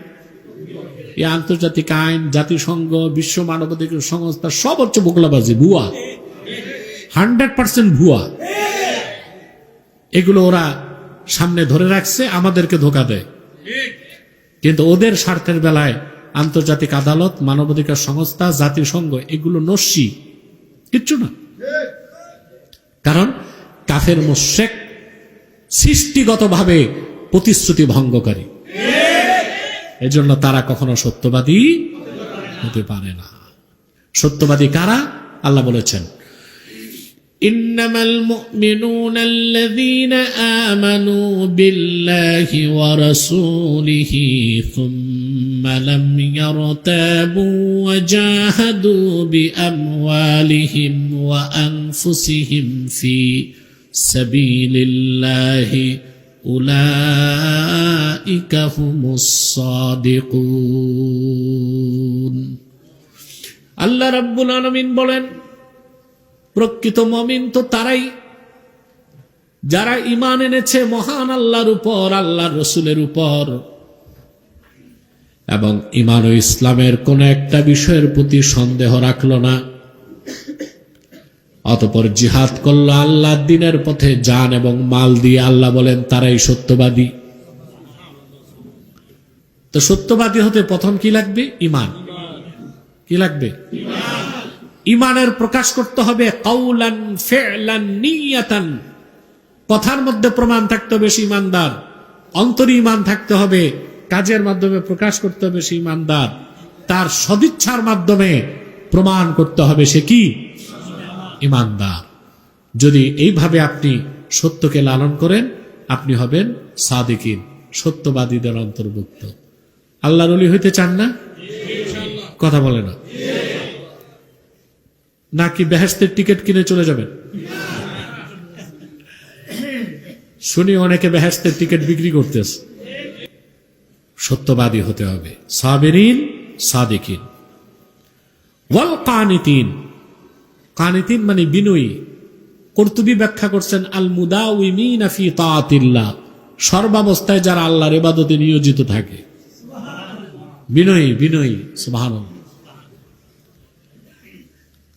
এই আন্তর্জাতিক আইন, জাতিসংঘ, বিশ্ব মানবাধিকার সংস্থা সব হচ্ছে বোকলাবাজি, ভুয়া, 100% ভুয়া। এগুলো ওরা সামনে ধরে রাখছে, আমাদেরকে ধোঁকা দেয়। কিন্তু ওদের স্বার্থের বেলায় আন্তর্জাতিক আদালত, মানবাধিকার সংস্থা, জাতিসংঘ এগুলো নস্যি, কিচ্ছু না। কারণ কাফের মুশরিক সৃষ্টিগতভাবে প্রতিশ্রুতি ভঙ্গকারী, এজন্য তারা কখনো সত্যবাদী হতে পারে না। সত্যবাদী কারা? আল্লাহ বলেছেন ইন্নামাল মুমিনুনা আল্লাযীনা আমানু বিল্লাহি ওয়া রাসূলিহি সুম্মা লাম ইয়ারতাবু ওয়া জাহাদু বিআমওয়ালিহিম ওয়া আনফুসিহিম ফি সাবিলিল্লাহি উলাইকা হুমুস সাদিকুন। আল্লাহ রাব্বুল আলামিন বলেন, প্রকৃত মুমিন তো তারাই যারা ঈমান এনেছে মহান আল্লাহর উপর, আল্লাহর রাসূলের উপর, এবং ঈমান ও ইসলামের কোন একটা বিষয়ের প্রতি সন্দেহ রাখলো না, অতঃপর জিহাদ করলো আল্লাহর দ্বীনের পথে জান এবং মাল দিয়ে। আল্লাহ বলেন তারাই সত্যবাদী। তো সত্যবাদী হতে প্রথম কি লাগবে? ঈমান। কি লাগবে? ঈমানের প্রকাশ করতে হবে কাউলান ফি'লান নিয়াতান। কথার মধ্যে প্রমাণ থাকতে হবে সে ঈমানদার, অন্তরে ঈমান থাকতে হবে, কাজের মাধ্যমে প্রকাশ করতে হবে সে ঈমানদার, তার সদিচ্ছার মাধ্যমে প্রমাণ করতে হবে সে কি ঈমানদার। যদি এইভাবে আপনি সত্যকে লালন করেন, আপনি হবেন সাদিকিন, সত্যবাদীদের অন্তর্ভুক্ত। আল্লাহর ওলি হইতে চান না? কথা বলে না, নাকি বেহেশতের টিকিট কিনে চলে যাবেন? শুনি অনেকে বেহেশতের টিকিট বিক্রি করতেছে। সত্যবাদী হতে হবে, সাবিরিন সাদিকিন। ওয়াল কানিতিন, কানিতিন মানে বিনয়ী। কুরতুবী ব্যাখ্যা করছেন আল মুদাউমিনা ফি তাআতিল্লাহ, সর্বাবস্থায় যারা আল্লাহর ইবাদতে নিয়োজিত থাকে। বিনয়ী, বিনয়ী। সুবহানাল্লাহ।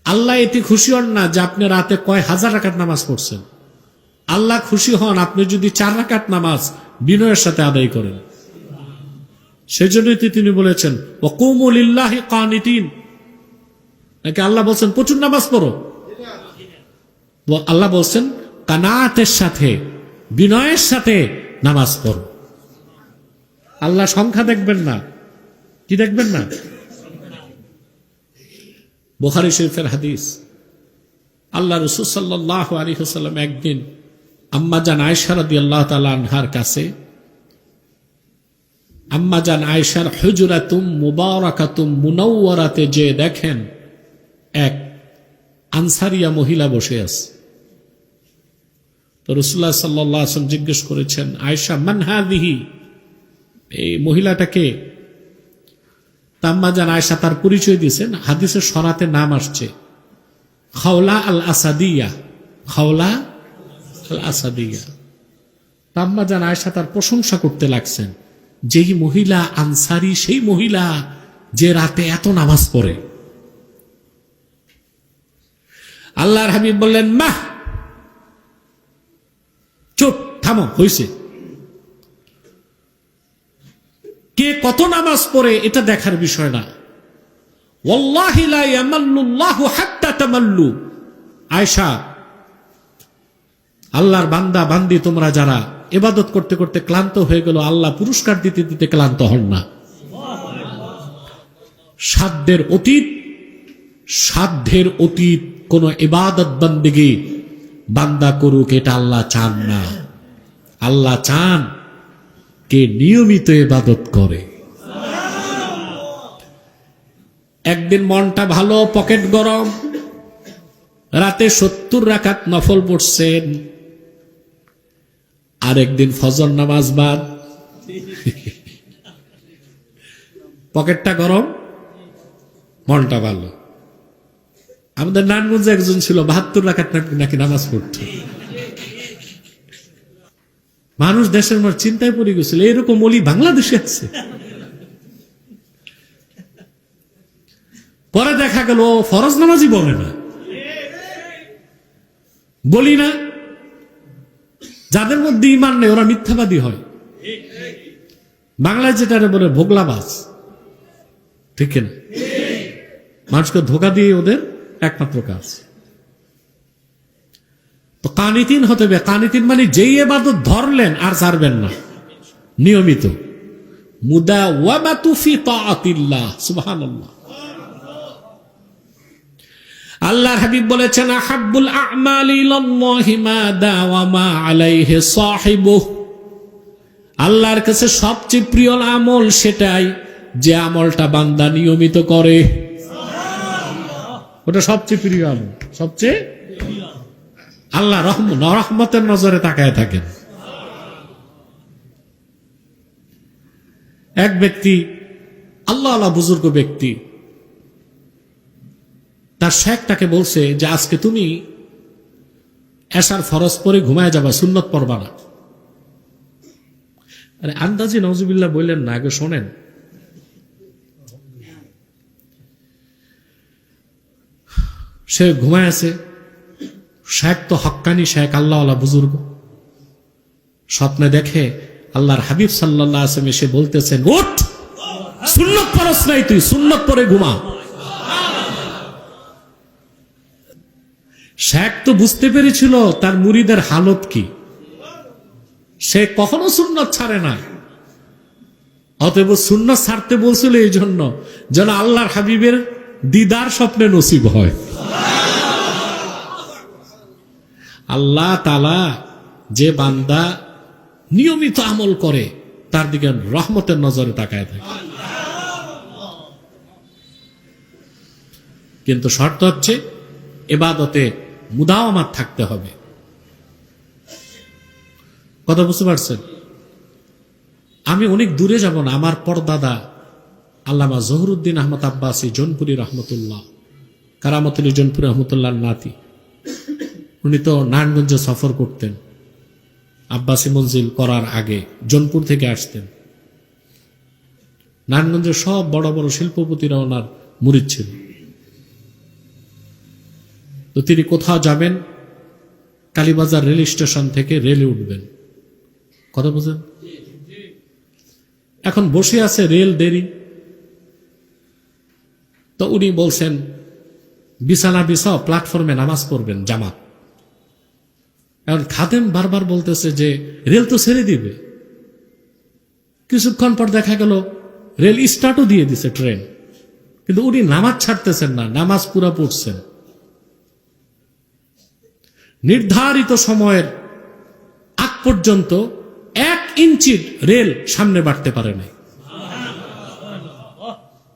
আল্লাহ এতে খুশি হন না যে আপনি রাতে কয় হাজার রাকাত নামাজ পড়ছেন। আল্লাহ খুশি হন আপনি যদি 4 রাকাত নামাজ বিনয়ের সাথে আদায় করেন। সেজন্যই তিনি বলেছেন ওয়াকুমু লিল্লাহি কানিতিন। নাকি আল্লাহ বলছেন প্রচুর নামাজ পড়ো? আল্লাহ বলছেন কানাতের সাথে, বিনয়ের সাথে নামাজ পড়ো। আল্লাহ সংখ্যা দেখবেন না। কি দেখবেন না? বুখারী শরীফের হাদিস, আল্লাহ রাসূল সাল্লাল্লাহু আলাইহি ওয়াসাল্লাম একদিন আম্মাজান আয়েশা রাদিয়াল্লাহু তাআলা আনহার কাছে, আম্মাজান আয়েশার হুজরাতুম মুবারাকাতুম মুনাওয়ারাতে যে দেখেন এক আনসারিয়া মহিলা বসে আছে। তো রাসূলুল্লাহ সাল্লাল্লাহু আলাইহি ওয়াসাল্লাম জিজ্ঞেস করেছেন, আয়েশা মান হাযিহি, এই মহিলাটাকে? আম্মাজান আয়েশা তার পরিচয় দিয়েছেন। হাদিসের সরাতে নাম আসছে খাওলা আল আসাদিয়া, খাওলা আল আসাদিয়া। আম্মাজান আয়েশা তার প্রশংসা করতে লাগছেন, যেই মহিলা আনসারি, সেই মহিলা যে রাতে এত নামাজ পড়ে। আল্লাহর হাবিব বললেন মা, চুপ, থামো, হইছে। কে কত নামাজ পড়ে এটা দেখার বিষয় না। ওয়াল্লাহি লা ইয়ামাল্লুল্লাহু হাত্তা তামাল্লু। আয়েশা, আল্লাহর বান্দা বান্দি তোমরা যারা ইবাদত করতে করতে ক্লান্ত হয়ে গেল, আল্লাহ পুরস্কার দিতে দিতে ক্লান্ত হন না। সাধ্যের অতীত কোন ইবাদত বন্দেগী বান্দা করুক, এটা আল্লাহ চান না। আল্লাহ চান কে নিয়মিত ইবাদত করে। একদিন মনটা ভালো, পকেট গরম, রাতে 70 রাকাত নফল পড়ছেন। আরেকদিন ফজর নামাজ বাদ, পকেটটা গরম, মনটা ভালো। আমাদের নারায়ণগঞ্জে একজন ছিল 72 রাকাত নাকি নামাজ পড়ত। মানুষ দেশের মধ্যে চিন্তায় পড়ে গেছিল, এরকম ওলি বাংলাদেশে আছে। পরে দেখা গেল ফরজ নামাজই বলে না। বলি না, যাদের মধ্যে ঈমান নেই ওরা মিথ্যাবাদী হয়। বাংলায় যেটা বলে ভোগলাবাজ, ঠিক না? মানুষকে ধোঁকা দিয়ে ওদের একমাত্র কাজ। তো কানিতিন হতে হবে। কানিতিন মানে যেই ইবাদত ধরলেন আর ছাড়বেন না, নিয়মিত। মুদাওয়ামাতু ফি তাআতিল্লাহ, সুবহানাল্লাহ। আল্লাহর হাবিব বলেছেন, আহাব্বুল আ'মালি ইলাল্লাহি মা দাওয়ামা আলাইহি সাহিবুহু, আল্লাহর কাছে সবচেয়ে প্রিয় আমল সেটাই যে আমলটা বান্দা নিয়মিত করে, ওটা সবচেয়ে প্রিয় আমল, সবচেয়ে আল্লাহ রহমতের নজরে তাকায় থাকেন। এক ব্যক্তি, আল্লাহ আল্লাহ বুজুর্গ ব্যক্তি, তার শেখ তাকে বলছে যে আজকে তুমি এশার ফরজ পরে ঘুমায় যাবা, সুন্নত পড়বা না। আরে আন্দাজি নওজুবিল্লাহ বললেন না, আগে শোনেন। সে ঘুমায় আছে, শেখ তো হক্কানি শেখ, আল্লাহ আল্লাহ বুজুর্গ, স্বপ্নে দেখে আল্লাহর হাবিব সাল্লাল্লাহু আলাইহি ওয়াসাল্লাম এসে বলতেছেন, উঠ, সুন্নত পড়স নাই তুই, সুন্নত পরে ঘুমা। শেখ তো বুঝতে পেরেছিল তার মুরিদের হালত কি, সে কখনো সুন্নত ছাড়ে না। অতএব সুন্নত ছাড়তে বলছিল এই জন্য যেন আল্লাহর হাবিবের দিদার স্বপ্নে নসিব হয়। আল্লাহ তাআলা যে বান্দা নিয়মিত আমল করে তার দিকে রহমতের নজরে তাকায় থাকে, কিন্তু শর্ত হচ্ছে ইবাদতে মুদাওয়ামাত থাকতে হবে। কথা বুঝতে পারছেন? আমি অনেক দূরে যাব না। আমার পরদাদা আল্লামা জহুরুদ্দিন আহমদ আব্বাসী জৌনপুরি রহমতুল্লাহ, কারামতুল জৌনপুরি রহমতুল্লাহ নাতি, উনি তো নারায়ণগঞ্জে সফর করতেন আব্বাসী মঞ্জিল করার আগে, জৌনপুর থেকে আসতেন। নারায়ণগঞ্জের সব বড় বড় শিল্পপতিরা ওনার মুরিদ ছিল। তো তিনি কোথাও যাবেন, কালীবাজার রেল স্টেশন থেকে রেলে উঠবেন। কথা বুঝেন? এখন বসে আছে, রেল দেরি, তো উনি বলছেন বিছানা বিছাও, প্ল্যাটফর্মে নামাজ পড়বেন জামাত। এখন খাদেম বারবার বলতেছে যে রেল তো ছেড়ে দিবে। কিছুক্ষণ পর দেখা গেল রেল স্টার্টও দিয়ে দিছে, ট্রেন, কিন্তু উনি নামাজ ছাড়তেছেন না, নামাজ পুরা পড়ছেন। নির্ধারিত সময়ের আগ পর্যন্ত 1 ইঞ্চি রেল সামনে বাড়তে পারে নাই।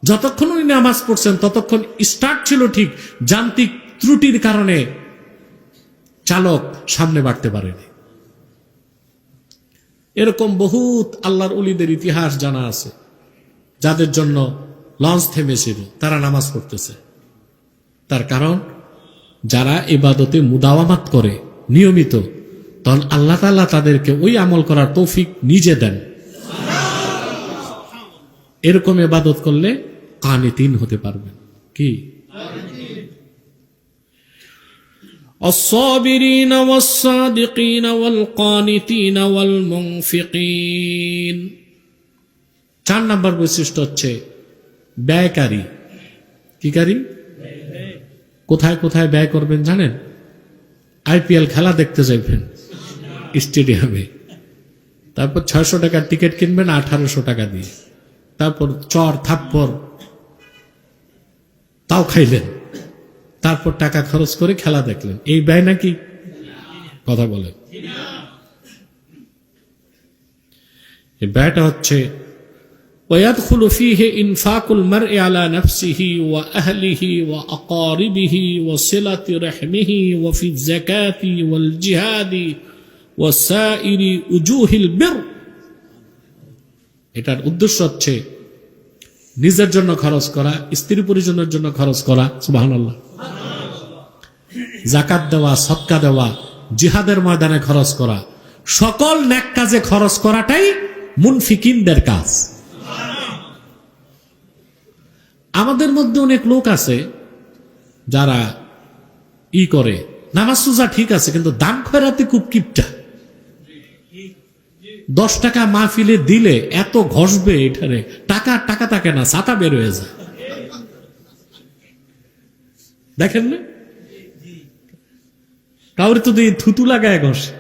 যতক্ষণ উনি নামাজ পড়ছেন ততক্ষণ স্টার্ট ছিল ঠিক, যান্ত্রিক ত্রুটির কারণে চালক সামনে বাড়তে পারেনি। এরকম বহুত আল্লাহর ওলিদের ইতিহাস জানা আছে, যাদের জন্য লঞ্চ থেমেছিল, তারা নামাজ পড়তেছে। তার কারণ যারা ইবাদতে মুদাওয়ামাত করে নিয়মিত, তখন আল্লাহ তাআলা তাদেরকে ওই আমল করার তৌফিক নিজে দেন। এরকম ইবাদত করলে কানিতিন হতে পারবেন। কি? الصابرين والصادقين والقانتين والمنفقين। 4 নম্বর বৈশিষ্ট্য হচ্ছে ব্যয়কারী। কি কারী? কোথায় কোথায় ব্যয় করবেন জানেন? আইপিএল খেলা দেখতে যাইবেন স্টেডিয়ামে, তারপর 600 টাকার টিকিট কিনবেন 1800 টাকা দিয়ে, তারপর চর থাপ্পড় তাও খাইলেন, তারপর টাকা খরচ করে খেলা দেখলেন। এই ব্যয় নাকি? কথা বলেন। এই ব্যয়টা হচ্ছে ويدخل فيه إنفاق المرء على نفسه وأهله وأقاربه وصلة رحمه وفي الزكاة والجهاد وسائر وجوه البر। এটার উদ্দেশ্য হচ্ছে নিজের জন্য খরচ করা, স্ত্রী পরিজনের জন্য খরচ করা, সুবহানাল্লাহ, যাকাত দেওয়া, সদকা দেওয়া, জিহাদের ময়দানে খরচ করা, সকল নেক কাজে খরচ করাটাই মুনফিকিনদের কাজ। আমাদের মধ্যে অনেক লোক আছে যারা করে, নামাজ রোজা ঠিক আছে, কিন্তু দান খয়রাতে খুব কিপটা। 10 টাকা মাহফিলে দিলে এত ঘষবে, এখানে টাকা টাকা থাকে না, ছাতা বের হয়ে যায়। দেখেন না, কাউরে তো থুতু লাগায় ঘষে।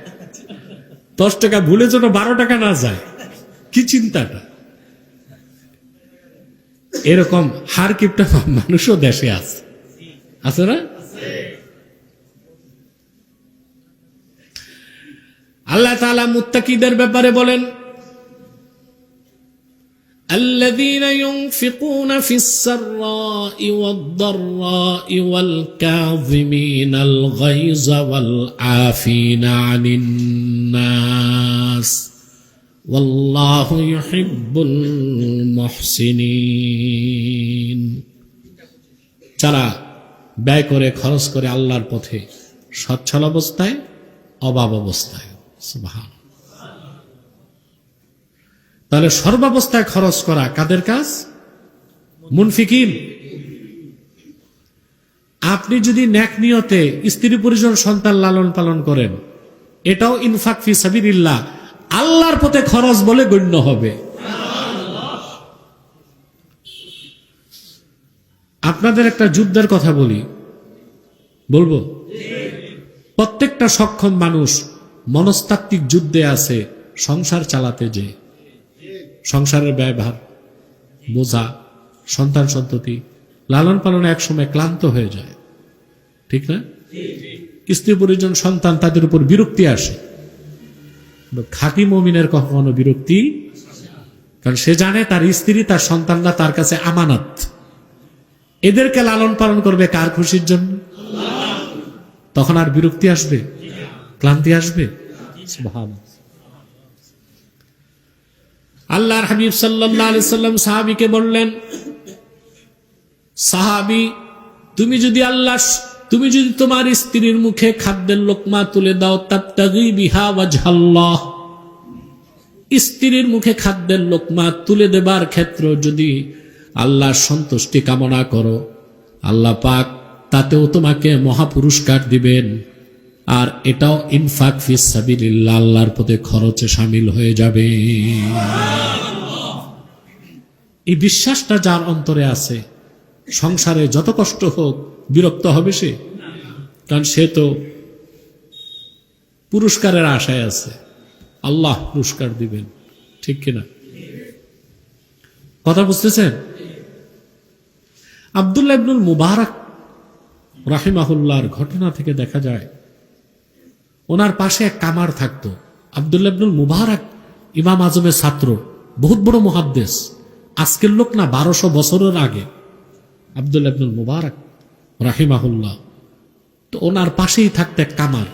10 টাকা ভুলে যেন 12 টাকা না যায়, কি চিন্তাটা। এরকম হার কিপটা মানুষও দেশে আছে, আছে না? তাআলা মুত্তাকিদের ব্যাপারে বলেন, الذين ينفقون في السراء والضراء والكاظمين الغيظ والعافين عن الناس والله يحب المحسنين। যারা ব্যয় করে খরচ করে আল্লাহর পথে সচ্ছল অবস্থায় অভাব অবস্থায়। সুবহান। তাহলে সর্বাবস্থায় খরচ করা কাদের কাজ? মুনফিকিন। আপনি যদি নেক নিয়তে স্ত্রী পরিজন সন্তান লালন পালন করেন, এটাও ইনফাক ফি সাবিলিল্লাহ, আল্লাহর পথে খরচ বলে গণ্য হবে। আপনাদের একটা যুদ্ধের কথা বলবো। প্রত্যেকটা সক্ষম মানুষ মনস্তাত্ত্বিক যুদ্ধে আছে সংসার চালাতে, যে সংসারের ব্যয়ভার বোঝা, সন্তান সন্ততি লালন পালনে একসময় ক্লান্ত হয়ে যায়, ঠিক না? স্ত্রী পরিজন সন্তান তাদের উপর বিরক্তি আসে। খাঁটি মুমিনের কখনো বিরক্তি, কারণ সে জানে তার স্ত্রী তার সন্তানরা তার কাছে আমানত। এদেরকে লালন পালন করবে কার খুশির জন্য? তখন আর বিরক্তি আসবে, ক্লান্তি আসবে? সুবহানাল্লাহ। আল্লাহর হাবিব সাল্লাল্লাহু আলাইহি সাল্লাম সাহাবীকে বললেন, সাহাবী, তুমি যদি তোমার স্ত্রীর মুখে খাদ্যের লোকমা তুলে দাও, তাবতাগি বিহা ওয়াজহাল্লাহ, স্ত্রীর মুখে খাদ্যের লোকমা তুলে দেবার ক্ষেত্রে যদি আল্লাহর সন্তুষ্টি কামনা করো, আল্লাহ পাক তাতেও তোমাকে মহাপুরস্কার দিবেন। আর এটাও ইনফাক ফিস সাবিলিল্লাহ, আল্লাহর পথে খরচে শামিল হয়ে যাবে। এই বিশ্বাসটা যার অন্তরে আছে, সংসারে যত কষ্ট হোক বিরক্ত হবে সে, কারণ সে তো পুরস্কারের আশায় আছে, আল্লাহ পুরস্কার দিবেন, ঠিক কিনা? কথা বুঝতেছেন? আব্দুল্লাহ ইবনুল মুবারক রাহিমাহুল্লাহর ঘটনা থেকে দেখা যায়, ওনার পাশে এক কামার থাকতো। আব্দুল্লাহ ইবনুল মুবারক ইমাম আজমের ছাত্র, বহুত বড় মুহাদ্দিস, আজকের লোক না, 1200 বছরের আগে আব্দুল্লাহ ইবনুল মুবারক রাহিমাহুল্লাহ। তো ওনার পাশেই থাকতো এক কামার।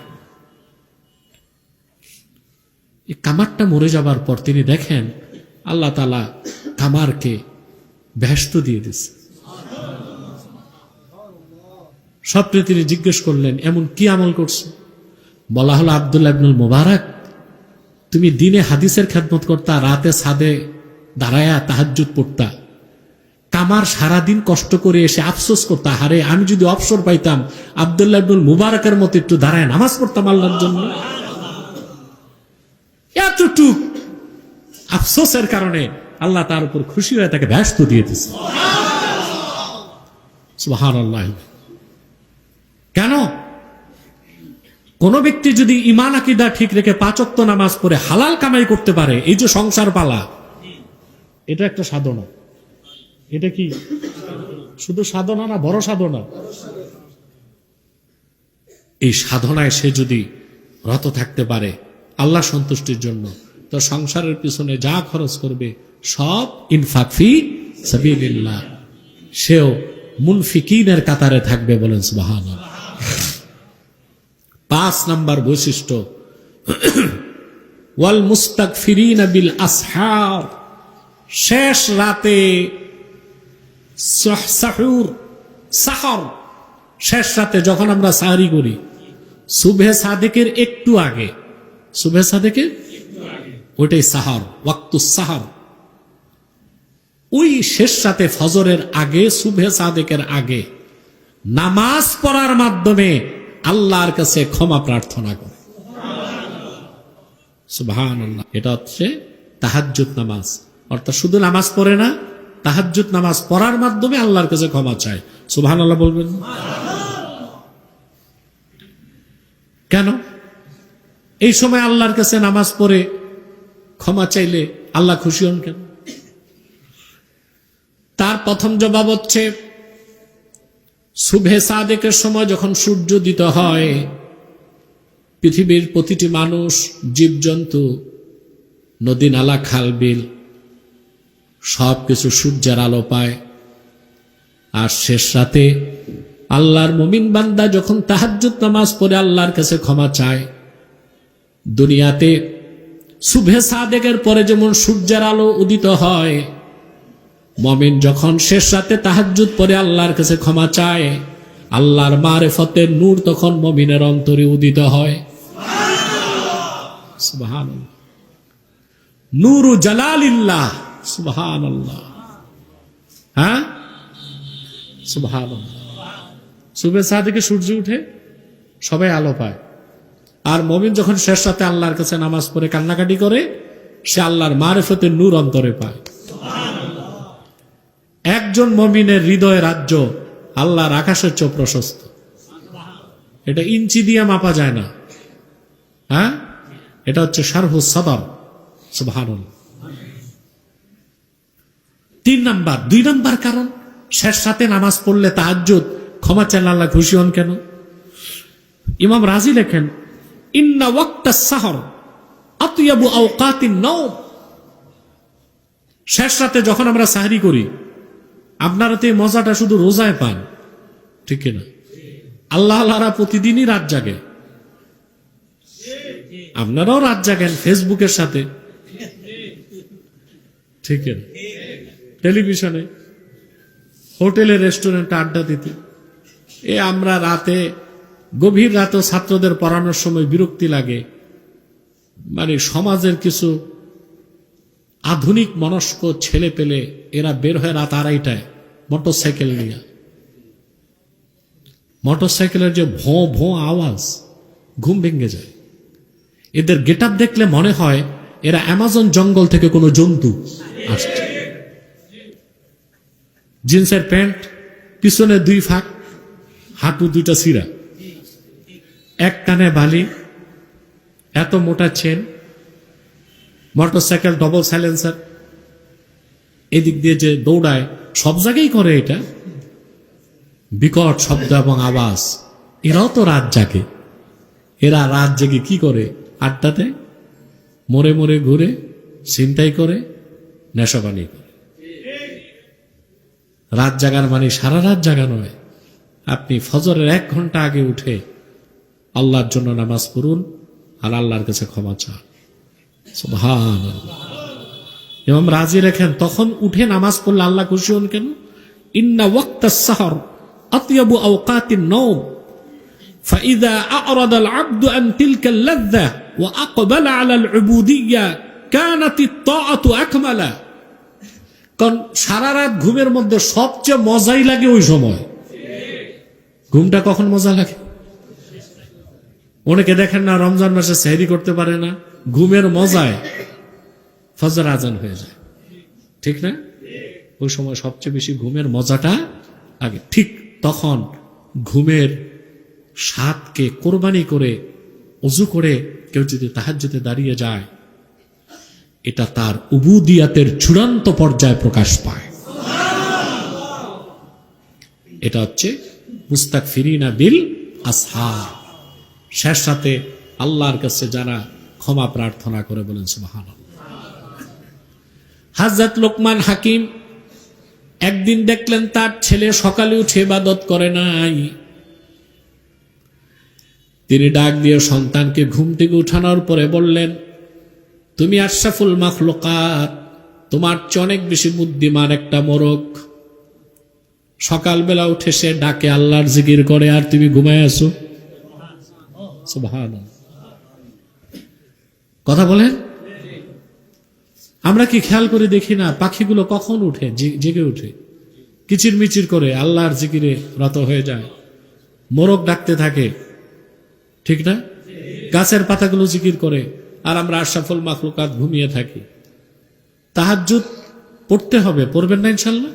এই কামারটা মরে যাবার পর তিনি দেখেন আল্লাহ তাআলা কামারকে বেহেশত দিয়ে দিয়েছে। স্বপ্নে তিনি জিজ্ঞেস করলেন, এমন কি আমল করছো? বলা হলো, আব্দুল্লাহ ইবনুল মুবারক, তুমি দিনে হাদিসের খেদমত করতা, রাতে ছাদে দাঁড়ায়া তাহাজ্জুদ পড়তা। কামার সারাদিন কষ্ট করে এসে আফসোস করতা, হারে আমি যদি অবসর পাইতাম আব্দুল্লাহ ইবনুল মুবারকের মতো একটু দাঁড়ায় নামাজ পড়তাম আল্লাহর জন্য। এতটুক আফসোসের কারণে আল্লাহ তার উপর খুশি হয়ে তাকে বেহেশত দিয়ে দিয়েছে। সুবহানাল্লাহ। কেন? কোন ব্যক্তি যদি ঈমান আকীদা ঠিক রেখে 5 ওয়াক্ত নামাজ পড়ে হালাল কামাই করতে পারে, এই যে সংসার পালা, এটা একটা সাধনা। এটা কি শুধু সাধনা না, বড় সাধনা? এই সাধনায় সে যদি রত থাকতে পারে আল্লাহ সন্তুষ্টির জন্য, তো সংসারের পিছনে যা খরচ করবে সব ইনফাক ফি সাবিলিল্লাহ, সেও মুনফিকিনের কাতারে থাকবে। বলেন সুবহানাল্লাহ। 5 নাম্বার বৈশিষ্ট্য, ওয়াল মুস্তাগফিরিনা বিল আসহার, শেষ রাতে সাহর, শেষ রাতে যখন আমরা সাহরি করি, সুবহে সাদেকের একটু আগে, সুবহে সাদেকের ওইটাই সাহর, ওয়াক্তুস সাহর। ওই শেষ রাতে ফজরের আগে, সুবহে সাদেকের আগে নামাজ পড়ার মাধ্যমে আল্লাহর কাছে ক্ষমা প্রার্থনা করে। সুবহানাল্লাহ। এটা হচ্ছে তাহাজ্জুদ নামাজ, অর্থাৎ শুধু নামাজ পড়ে না, তাহাজ্জুদ নামাজ পড়ার মাধ্যমে আল্লাহর কাছে ক্ষমা চায়। সুবহানাল্লাহ বলবেন। কেন? এই সময় আল্লাহর কাছে নামাজ পড়ে ক্ষমা চাইলে আল্লাহ খুশি হন কেন? তার প্রথম জবাব হচ্ছে, সুবহে সাদেকের সময় যখন সূর্য উদিত হয়, পৃথিবীর প্রতিটি মানুষ, জীবজন্তু, নদী নালা, খাল বিল সব কিছু সূর্যের আলো পায়। আর শেষ রাতে আল্লাহর মুমিন বান্দা যখন তাহাজ্জুদ নামাজ পড়ে আল্লাহর কাছে ক্ষমা চায়, দুনিয়াতে সুবহে সাদেকের পরে যেমন সূর্যের আলো উদিত হয়, মুমিন যখন শেষ রাতে তাহাজ্জুদ পড়ে আল্লাহর কাছে ক্ষমা চায়, আল্লাহর মারিফতের নূর তখন মুমিনের অন্তরে উদিত হয়। সুবহানাল্লাহ, নূরু জালালিল্লাহ। সুবহানাল্লাহ, হ্যাঁ সুবহানাল্লাহ। সুবহে সাদেকে সূর্য উঠে, সবাই আলো পায়। আর মুমিন যখন শেষ রাতে আল্লাহর কাছে নামাজ পড়ে কান্নাকাটি করে, সে আল্লাহর মারিফতের নূর অন্তরে পায়। একজন মুমিনের হৃদয় রাজ্য আল্লাহর আকাশের চেয়ে প্রশস্ত। এটা ইঞ্চি দিয়ে মাপা যায় না, হ্যাঁ, এটা হচ্ছে শারহু সাদর। সুবহানাল্লাহ। 2 নাম্বার কারণ, শেষ রাতে নামাজ পড়লে তাহাজ্জুদ, ক্ষমা চাইলে আল্লাহ খুশি হন কেন? ইমাম রাজি লেখেন, ইন্না ওয়াক্তাস সাহর আতয়াবু আওকাতিন নাওম। শেষ রাতে যখন আমরা সাহরি করি, আপনারা তো এই মজাটা শুধু রোজায় পান, ঠিক না? আল্লাহ আল্লাহরা প্রতিদিনই রাত জাগে, আপনারাও রাত জাগেন ফেসবুকের সাথে, ঠিক না? টেলিভিশনে, হোটেলে, রেস্টুরেন্টে আড্ডা দিতে। আমরা রাতে, গভীর রাতে ছাত্রদের পড়ানোর সময় বিরক্তি লাগে, মানে সমাজের কিছু আধুনিক মনস্ক ছেলে পেলে এরা বের হয় রাত 2:30টায় মোটরসাইকেল নিয়ে। মোটরসাইকেলের যে ভোঁ ভোঁ আওয়াজ, ঘুম ভেঙে যায়। এদের গেটআপ দেখলে মনে হয় এরা অ্যামাজন জঙ্গল থেকে কোনো জন্তু আসছে। জিন্সের প্যান্ট, পিছনে 2 ফাঁক, হাঁটু 2টা ছিঁড়া, এক কানে বালি, এত মোটা চেন, মোটরসাইকেল ডবল সাইলেন্সার, এদিক দিয়ে যে দৌড়ায়, সব জায়গায় করে এটা, বিকট শব্দ এবং আওয়াজ। এরাও তো রাত জাগে। এরা রাত জেগে কি করে? আড্ডাতে মোড়ে মোড়ে ঘুরে, ছিনতাই করে, নেশাপানি করে। রাত জাগার মানে সারা রাত জাগা নয়। আপনি ফজরের 1 ঘন্টা আগে উঠে আল্লাহর জন্য নামাজ পড়ুন আর আল্লাহর কাছে ক্ষমা চান। সুবহানাল্লাহ। ইমাম রাজি রেখেন, তখন উঠে নামাজ পড়লে আল্লাহ খুশি হন কেন? ইন্না ওয়াক্তাস সাহর আতয়াবু আওকাতিন নাওম ফাইযা আ'রাদাল আবদু আন তিলকাল লাযযা ওয়া আকবালা আলাল উবুদিয়্যা কানাতিত তাআতু আকমালা। কারণ সারা রাত ঘুমের মধ্যে সবচেয়ে মজাই লাগে ওই সময়। ঘুমটা কখন মজা লাগে? অনেকে দেখেন না, রমজান মাসে সেহরি করতে পারে না, ঘুমের মজায় ফজর আজান হয়ে যায়, ঠিক না? ওই সময় সবচেয়ে বেশি ঘুমের মজাটা আগে। ঠিক তখন ঘুমের স্বাদকে কোরবানি করে ওযু করে কেউ যদি তাহাজ্জুদে দাঁড়িয়ে যায়, এটা তার উবুদিয়াতের চূড়ান্ত পর্যায়ে প্রকাশ পায়। এটা হচ্ছে মুস্তাগফিরিনা বিল আসহার। শেষ রাতে আল্লাহর কাছে যারা ক্ষমা প্রার্থনা করে, বলেন সুবহানাল্লাহ। হযরত লোকমান হাকিম একদিন দেখলেন তার ছেলে সকালে উঠে ইবাদত করে নাই। তিনি ডাক দিয়ে সন্তানকে ঘুম থেকে উঠানোর পরে বললেন, তুমি আশরাফুল মাখলুকাত, তোমার চেয়ে অনেক বেশি বুদ্ধিমান একটা মোরগ। সকালবেলা উঠে সে ডাকে, আল্লাহর জিকির করে, আর তুমি ঘুমায় আছো। সুবহানাল্লাহ। কথা বলেন, আমরা কি খেয়াল করে দেখি না পাখিগুলো কখন উঠে? জেগে উঠে কিচির মিচির করে আল্লাহর জিকিরে রত হয়ে যায়। মোরগ ডাকতে থাকে, ঠিক না? গাছের পাতাগুলো জিকির করে, আর আমরা আশরাফুল মাখলুকাত ঘুমিয়ে থাকি। তাহাজ্জুদ পড়তে হবে, পড়বেন না ইনশাআল্লাহ?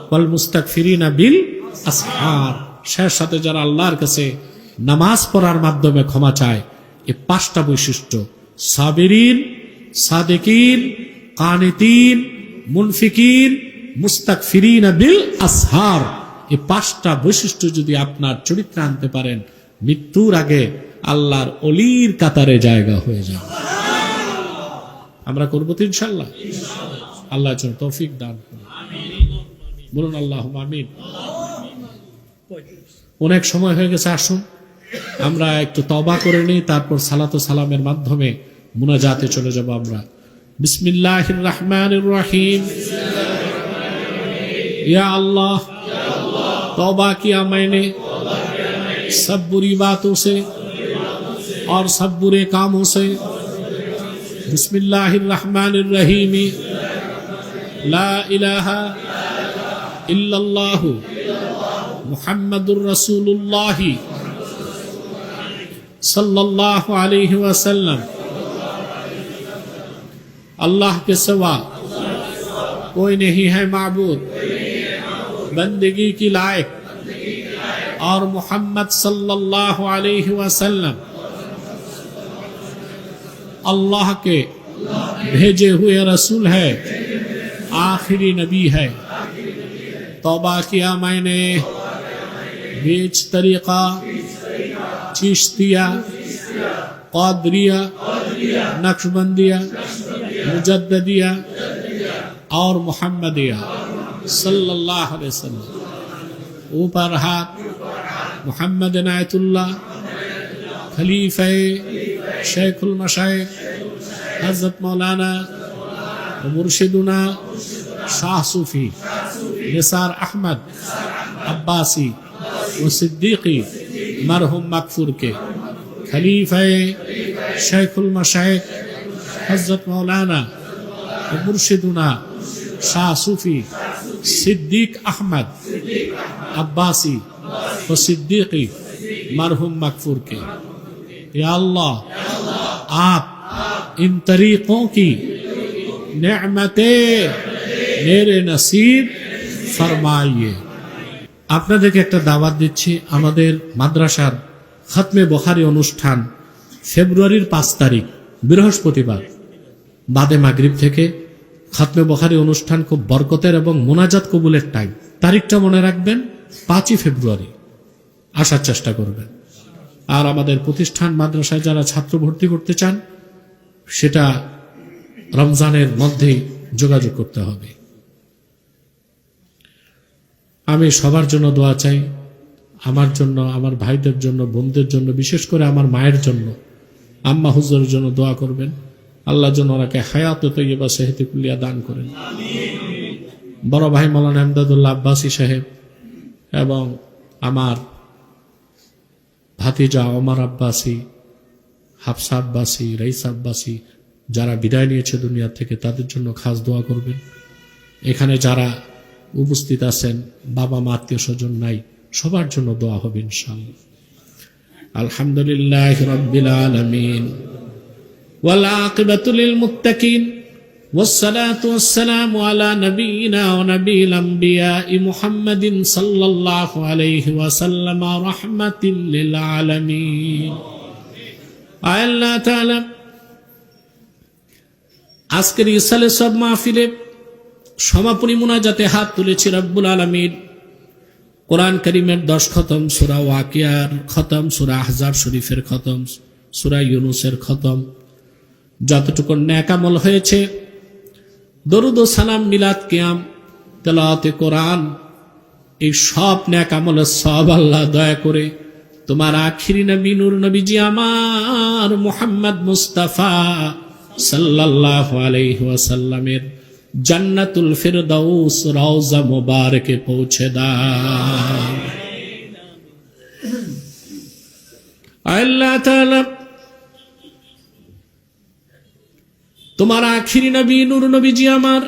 ওয়াল মুস্তাগফিরিনা বিল আসহার। শেষ সাথে যারা আল্লাহর কাছে নামাজ পড়ার মাধ্যমে ক্ষমা চায়, এই 5টা বৈশিষ্ট্য, সাবিরিন, সাদিকিন, কানিতিন, মুনফিকিন, মুস্তাগফিরিনা বিল আসহার, এই 5টা বৈশিষ্ট্য যদি আপনার চরিত্রে আনতে পারেন, মৃত্যুর আগে আল্লাহর অলির কাতারে জায়গা হয়ে যাবে। আমরা করবো তো ইনশাল্লাহ। আল্লাহ যেন তৌফিক দান করুন, বলুন আল্লাহুম্মা আমিন। অনেক সময় হয়ে গেছে, আসুন আমরা একটু তওবা করে নিই, তারপর সালাত ও সালামের মাধ্যমে মুনাজাতে চলে যাব আমরা। বিসমিল্লাহির রহমানির রহিম। या अल्लाह तौबा किया मैंने सब बुरी बातों से और सब बुरे कामों से। बिस्मिल्लाहिर्रहमानिर्रहीम। ला इलाहा इल्लल्लाह मुहम्मदुर रसूलुल्लाह सल्लल्लाहु अलैहि वसल्लम। अल्लाह के सिवा कोई नहीं है माबूद बंदगी की लायक, और मोहम्मद सल्लल्लाहु अलैहि वसल्लम अल्लाह के भेजे हुए रसूल है, आखिरी नबी है। तौबा किया मैंने बीच तरीका चिश्तिया क़ादरिया नक्शबंदिया मुजद्दिदिया और मुहम्मदिया सल्लल्लाहु अलैहि वसल्लम। ऊपर हाथ मोहम्मद इनायतुल्लाह खलीफे शेखुल मशाइख हज़रत मौलाना मुर्शिदुना शाह सूफी निसार अहमद अब्बासी व सिद्दीकी मरहुम मकफूर के खलीफे शेखुल मशाइख हज़रत मौलाना मुर्शिदुना शाह सूफी सिद्दीक अहमद अब्बासी व सिद्दीकी मरहुम मकफूर के। या अल्लाह आप इन तरीकों की नेमतें मेरे नसीब फरमाइए। আপনাদেরকে একটা দাওয়াত দিচ্ছি, আমাদের মাদ্রাসার খতমে বুখারী অনুষ্ঠান ফেব্রুয়ারির 5 তারিখ বৃহস্পতিবার বাদে মাগরিব থেকে খতমে বুখারী অনুষ্ঠান খুব বরকতের এবং মোনাজাত কবুলের টাইম। তারিখটা মনে রাখবেন, 5ই ফেব্রুয়ারি আসার চেষ্টা করবেন। আর আমাদের প্রতিষ্ঠান মাদ্রাসায় যারা ছাত্র ভর্তি করতে চান সেটা রমজানের মধ্যেই যোগাযোগ করতে হবে। আমি সবার জন্য দোয়া চাই, আমার জন্য, আমার ভাইদের জন্য, বোনদের জন্য, বিশেষ করে আমার মায়ের জন্য, আম্মা হুজুরের জন্য দোয়া করবেন। আল্লাহ যেন ওনাকে হায়াত তৈয়বা সেহতে কুলিয়া দান করেন। বড় ভাই মৌলানা ইমদাদুল্লাহ আব্বাসী সাহেব এবং আমার ভাতিজা ওমর আব্বাসী, হাফসা আব্বাসী, রাইসা আব্বাসী যারা বিদায় নিয়েছে দুনিয়া থেকে, তাদের জন্য খাস দোয়া করবেন। এখানে যারা উপস্থিত আছেন, বাবা মা আত্মীয় স্বজন নাই, সবার জন্য দোয়া হবে ইনশাআল্লাহ। আলহামদুলিল্লাহি রাব্বিল আলামিন ওয়াল আকিবাতু লিল মুত্তাকিন ওয়াসসালাতু ওয়াসসালামু আলা নাবিয়িনা ওয়া নাবিয়িল আমবিয়া মুহাম্মাদিন সাল্লাল্লাহু আলাইহি ওয়াসাল্লাম রাহমাতাল লিল আলামিন। আল্লাহ তাআলা আজকের ইসালে সব মাহফিলে সমাপনী মুনাজাতে হাত তুলেছি। রব্বুল আলামিন কোরআন কারীমের 10 খতম, সূরা ওয়াকিয়ার খতম, সূরা আহজাব শরীফের খতম, সূরা ইউনূসের খতম, যতটুকু নেক আমল হয়েছে, দরুদ ও সালাম, মিলাদ, কিয়াম, তেলাওয়াতে কোরআন, এই সব নেক আমলের সব আল্লাহ দয়া করে তোমার আখিরি নবী নূর নবীজি আমার মুহাম্মদ মুস্তাফা সাল্লাল্লাহু আলাইহি ওয়াসাল্লামের জান্নাতুল ফিরদাউস রওজা মুবারকে পৌঁছে দাও। আল্লাহ তাআলা তোমার আখিরি নবী নূর নবীজি আমার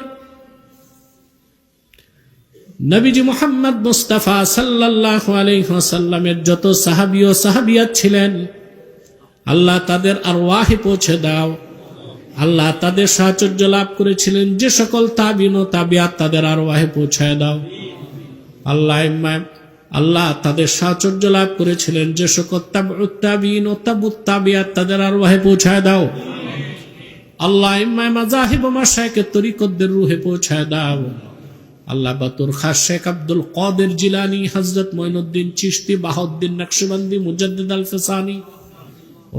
নবীজি মুহাম্মদ মুস্তাফা সাল্লাল্লাহু আলাইহি ওয়াসাল্লামের যত সাহাবী ও সাহাবিয়াত ছিলেন, আল্লাহ তাদের আরওয়াহে পৌঁছে দাও। আল্লাহ তাদের সাহায্য লাভ করেছিলেন যে সকল তাবিন ও তাবিয়াত, তাদের আরওয়াহে পৌঁছায় দাও। আল্লাহ তাদের সাহায্য লাভ করেছিলেন যে সকল তাবউত তাবিন ও তাবুত তাবিয়াত, তাদের আরওয়াহে পৌঁছায় দাও। আল্লাহ ইমাম মাযাহিব ও মাশায়েখের তরিকতদের রূহে পৌঁছায় দাও। আল্লাহ বাতুর খাস শেখ আব্দুল কাদের জিলানী, হযরত মুঈনুদ্দিন চিশতি, বাহাউদ্দিন নকশবন্দি, মুজাদ্দিদ আল ফিসানি,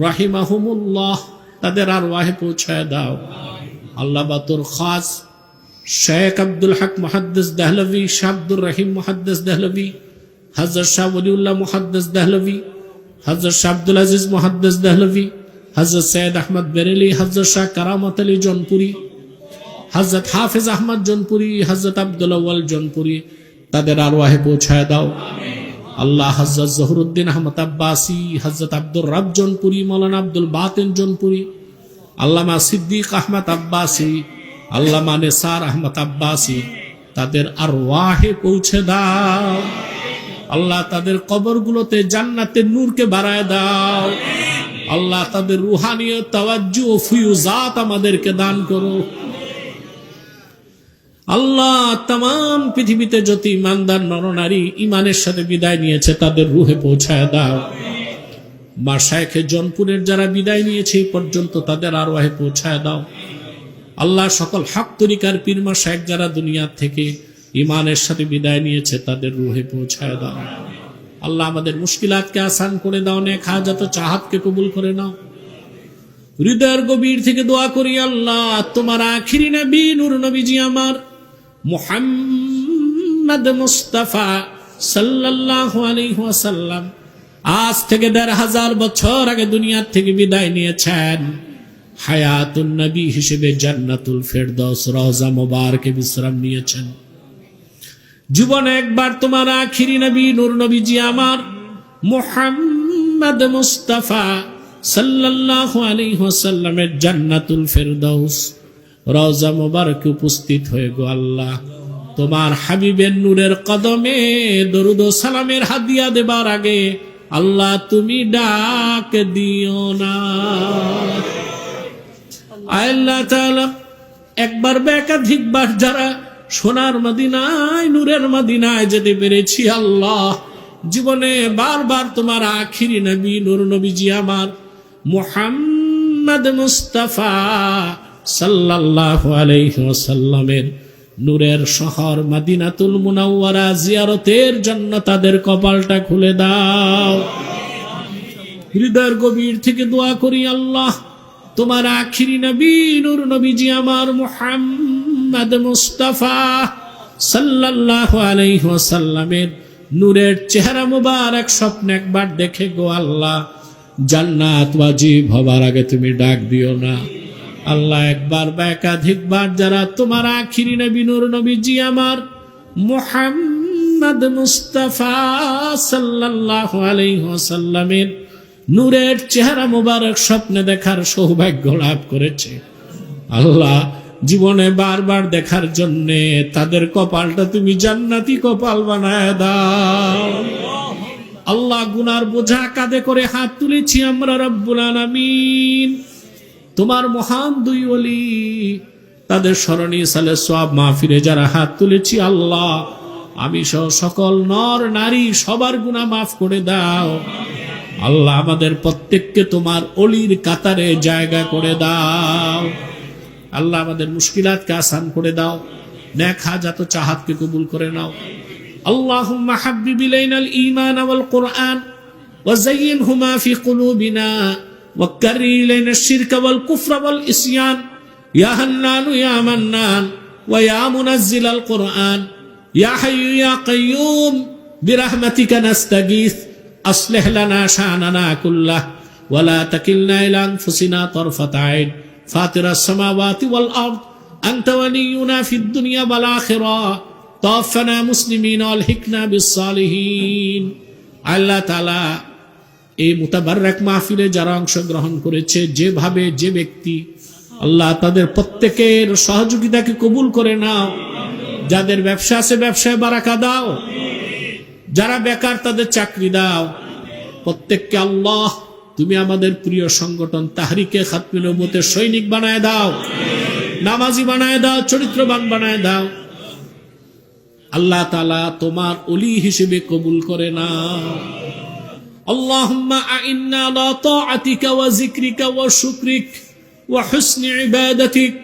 রাহিমাহুমুল্লাহ, তাদের আরওয়াহে পৌঁছায় দাও। আল্লাহ বাতুর খাস শেখ আব্দুল হক মুহাদ্দিস দেহলভী, শাহ আব্দুর রহিম মুহাদ্দিস দেহলভী, হযরত শাহ ওলিউল্লাহ মুহাদ্দিস দেহলভী, হযরত শাহ আব্দুল আজিজ মুহাদ্দিস দেহলভী, হযরত সৈয়দ আহমদ বেরেলি, হযরত শাহ কারামত আলী জৌনপুরি, হযরত হাফিজ আহমদ জৌনপুরি, হযরত আব্দুল আউয়াল জৌনপুরি, তাদের আরওয়াহে পৌঁছায় দাও। আল্লাহ হযরত জহুরুদ্দিন আহমদ আব্বাসী, হযরত আব্দুর রব জৌনপুরি, মাওলানা আব্দুল বাতিন জৌনপুরি, আল্লামা সিদ্দিক আহমদ আব্বাসী, আল্লামা নেসার আহমদ আব্বাসী, তাদের আরওয়াহে পৌঁছে দাও। আল্লাহ তাদের কবরগুলোতে জান্নাতের নূরকে বাড়ায় দাও। আল্লাহ তাদের রুহানিয়ত, তাওয়াজ্জু ও ফুয়ুজাত আমাদেরকে দান করো। আল্লাহ তাম পৃথিবীতে যত ইমানদার নরনারী ইমানের সাথে বিদায় নিয়েছে তাদের রুহে পৌঁছায় দাও। মাশায়েখে জৌনপুরের যারা বিদায় নিয়েছে এই পর্যন্ত তাদের আরওয়াহে পৌঁছায় দাও। আল্লাহ সকল হক তরিকার পীর মাশায়েখ যারা দুনিয়া থেকে ইমানের সাথে বিদায় নিয়েছে তাদের রুহে পৌঁছায় দাও। আল্লাহ আমাদের মুশকিলাতকে আসান করে দাও, নেক হাজাত ও চাহাতকে কবুল করে নাও। হৃদয়ের গভীর থেকে দোয়া করি আল্লাহ তোমার আখিরি নবী নূর নবীজি আমার মুহাম্মদ মুস্তাফা সাল্লাল্লাহু আলাইহি ওয়াসাল্লাম আজ থেকে ১৫০০ বছর আগে দুনিয়া থেকে বিদায় নিয়েছেন। হায়াতুন নবী হিসেবে জান্নাতুল ফেরদৌস রওজা মুবারকে বিশ্রাম নিয়েছেন। জীবনে একবার তোমার আখিরি নবী নূর নবীজি আমার মুহাম্মদ মুস্তাফা সাল্লাল্লাহু আলাইহি ওয়াসাল্লামের জান্নাতুল ফেরদৌস রওজা মুবারকে উপস্থিত হয়ে গো আল্লাহ তোমার হাবিবের নূরের কদমে দরুদ ও সালামের হাদিয়া দেবার আগে আল্লাহ তুমি ডাক দিও না। আল্লাহ তাআলা একবার বা একাধিকবার যারা সোনার মদিনায় নূরের মদিনায় যেতে পেরেছি আল্লাহ জীবনে বারবার তোমার আখিরি নবী নূর নবীজি আমার মুহাম্মদ মুস্তাফা সাল্লাল্লাহু আলাইহি ওয়াসাল্লামের নূরের শহর মদিনাতুল মুনাওয়ারা জিয়ারতের জন্য তাদের কপালটা খুলে দাও। হৃদয়ের গভীর থেকে দোয়া করি আল্লাহ তোমার আখিরি নবী নূর নবীজি আমার মুহাম্মদ মুস্তাফা সাল্লাল্লাহু আলাইহি ওয়াসাল্লামের নূরের চেহারা মুবারক স্বপ্নে একবার দেখে গো আল্লাহ জান্নাত ওয়াজিব হবার আগে তুমি ডাক দিও না। আল্লাহ একবার বা একাধিকবার যারা তোমার আখিরি নবী নূর নবীজি আমার মুহাম্মদ মুস্তাফা সাল্লাল্লাহু আলাইহি ওয়াসাল্লামের নূরের চেহারা মুবারক স্বপ্নে দেখার সৌভাগ্য লাভ করেছে আল্লাহ জীবনে বারবার দেখার জন্য তাদের কপালটা তুমি জান্নাতি কপাল বানায় দাও। আল্লাহ গুনার বোঝা কাঁধে করে হাত তুলেছি আমরা রব্বুল আলামিন তোমার মহান দুই ওলি তাদের স্মরণে সালে সওয়াব মাহফিলে যারা হাত তুলেছি আল্লাহ আমি সহ সকল নর নারী সবার গুনাহ মাফ করে দাও। আল্লাহ আমাদের প্রত্যেককে তোমার অলির কাতারে জায়গা করে দাও। আল্লাহ আমাদের মুশকিলাতকে আসান করে দাও, নেক হাজাত ও চাহাতকে কবুল করে নাও। আল্লাহুম্মা হাব্বিব ইলাইনাল ঈমান ওয়াল কুরআন ওয়া যায়্যিনহুমা ফি কুলুবিনা ওয়া কাররি ইলাইনাশ শিরকা ওয়াল কুফরা ওয়াল ইসয়ান ইয়া হান্নান ইয়া মান্নান ওয়া ইয়া মুনাজ্জিলাল কুরআন ইয়া হাইয়্যু ইয়া কাইয়্যুম বিরহমাতিকা নাস্তাগীথ أصلح لنا شأننا كله ولا تكلنا إلى أنفسنا طرفة عين فاطر السماوات والأرض أنت ولينا في الدنيا والآخرة توفنا مسلمين والحقنا بالصالحين আল্লাহ তাআলা এই মুতাবাররক মাহফিলে যারা অংশগ্রহণ করেছে যেভাবে যে ব্যক্তি আল্লাহ তাদের প্রত্যেকের সহযোগিতাকে কবুল করে নাও। যাদের ব্যবসা আছে ব্যবসায় বারাকা দাও, যারা বেকার তাদের চাকরি দাও। প্রত্যেককে আল্লাহ তুমি আমাদের প্রিয় সংগঠন তাহরিকে খাতমে নবুয়তের সৈনিক বানায় দাও, নামাজি বানায় দাও, চরিত্রবান বানায় দাও। আল্লাহ তাআলা তোমার ওলি হিসেবে কবুল করে নাও। আল্লাহুম্মা আইন্না আলা তাআতিকা ওয়া যিকরিকা ওয়া শুকরিক ওয়া হুসনি ইবাদাতিক।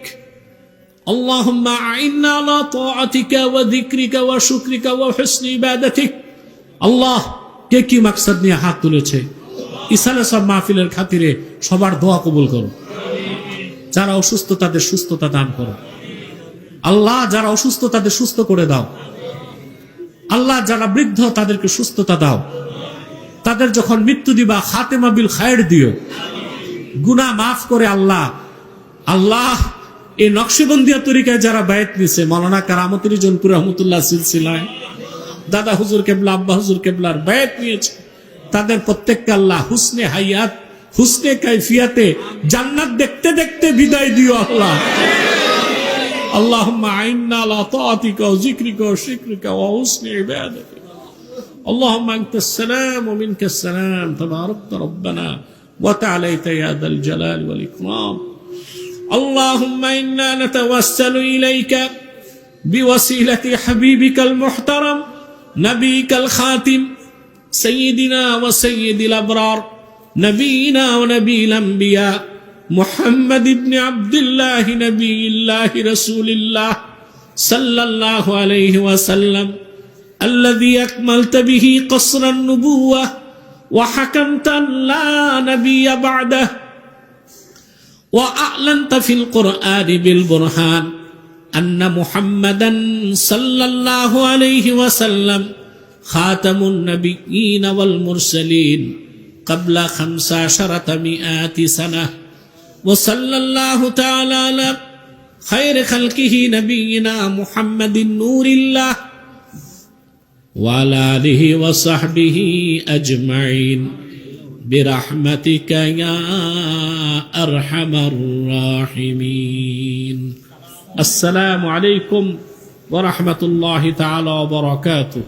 আল্লাহুম্মা আইন্না আলা তাআতিকা ওয়া যিকরিকা ওয়া শুকরিকা ওয়া হুসনি ইবাদাতিক। আল্লাহ কে কি মাকসাদ নিয়ে হাত তুলেছে ইসালে সব মাহফিলের খাতিরে সবার দোয়া কবুল করো। যারা অসুস্থ তাদের সুস্থতা দান করো আল্লাহ, যারা অসুস্থ তাদের সুস্থ করে দাও আল্লাহ, যারা বৃদ্ধ তাদেরকে সুস্থতা দাও, তাদের যখন মৃত্যু দিবা খাতেমা বিল খায়ের দিও, গুনাহ মাফ করে আল্লাহ। আল্লাহ, এই নকশবন্দিয়া তরিকায় যারা বায়াত নিছে, মাওলানা কারামতুল জনপুর রহমতুল্লাহ সিলসিলায় দাদা হুজুর কেবলা, আব্বা হুজুর কেবলার বায়াত নিয়েছে, তাদের প্রত্যেককে আল্লাহ হুসনে হায়াত, হুসনে কাইফিয়াতে জান্নাত দেখতে দেখতে বিদায় দিও আল্লাহ। اللهم أعنا على طاعتك وذكرك وشكرك وحسن عبادتك. اللهم أنت السلام ومنك السلام، تباركت ربنا وتعاليت يا ذا الجلال والإكرام. اللهم إنا نتوسل إليك بوسيلة حبيبك المحترم نبيك الخاتم سيدنا وسيد الأبرار نبينا ونبي الأنبياء محمد بن عبد الله نبي الله رسول الله صلى الله عليه وسلم الذي أكملت به قصر النبوة وحكمت أن لا نبي بعده وأعلنت في القرآن بالبرهان أن محمدا صلى الله عليه وسلم خاتم النبيين والمرسلين قبل 1500 سنة. وصلى الله تعالى على خير خلقه نبينا محمد نور الله وعلى آله وصحبه أجمعين برحمتك يا أرحم الراحمين. السلام عليكم ورحمة الله تعالى وبركاته.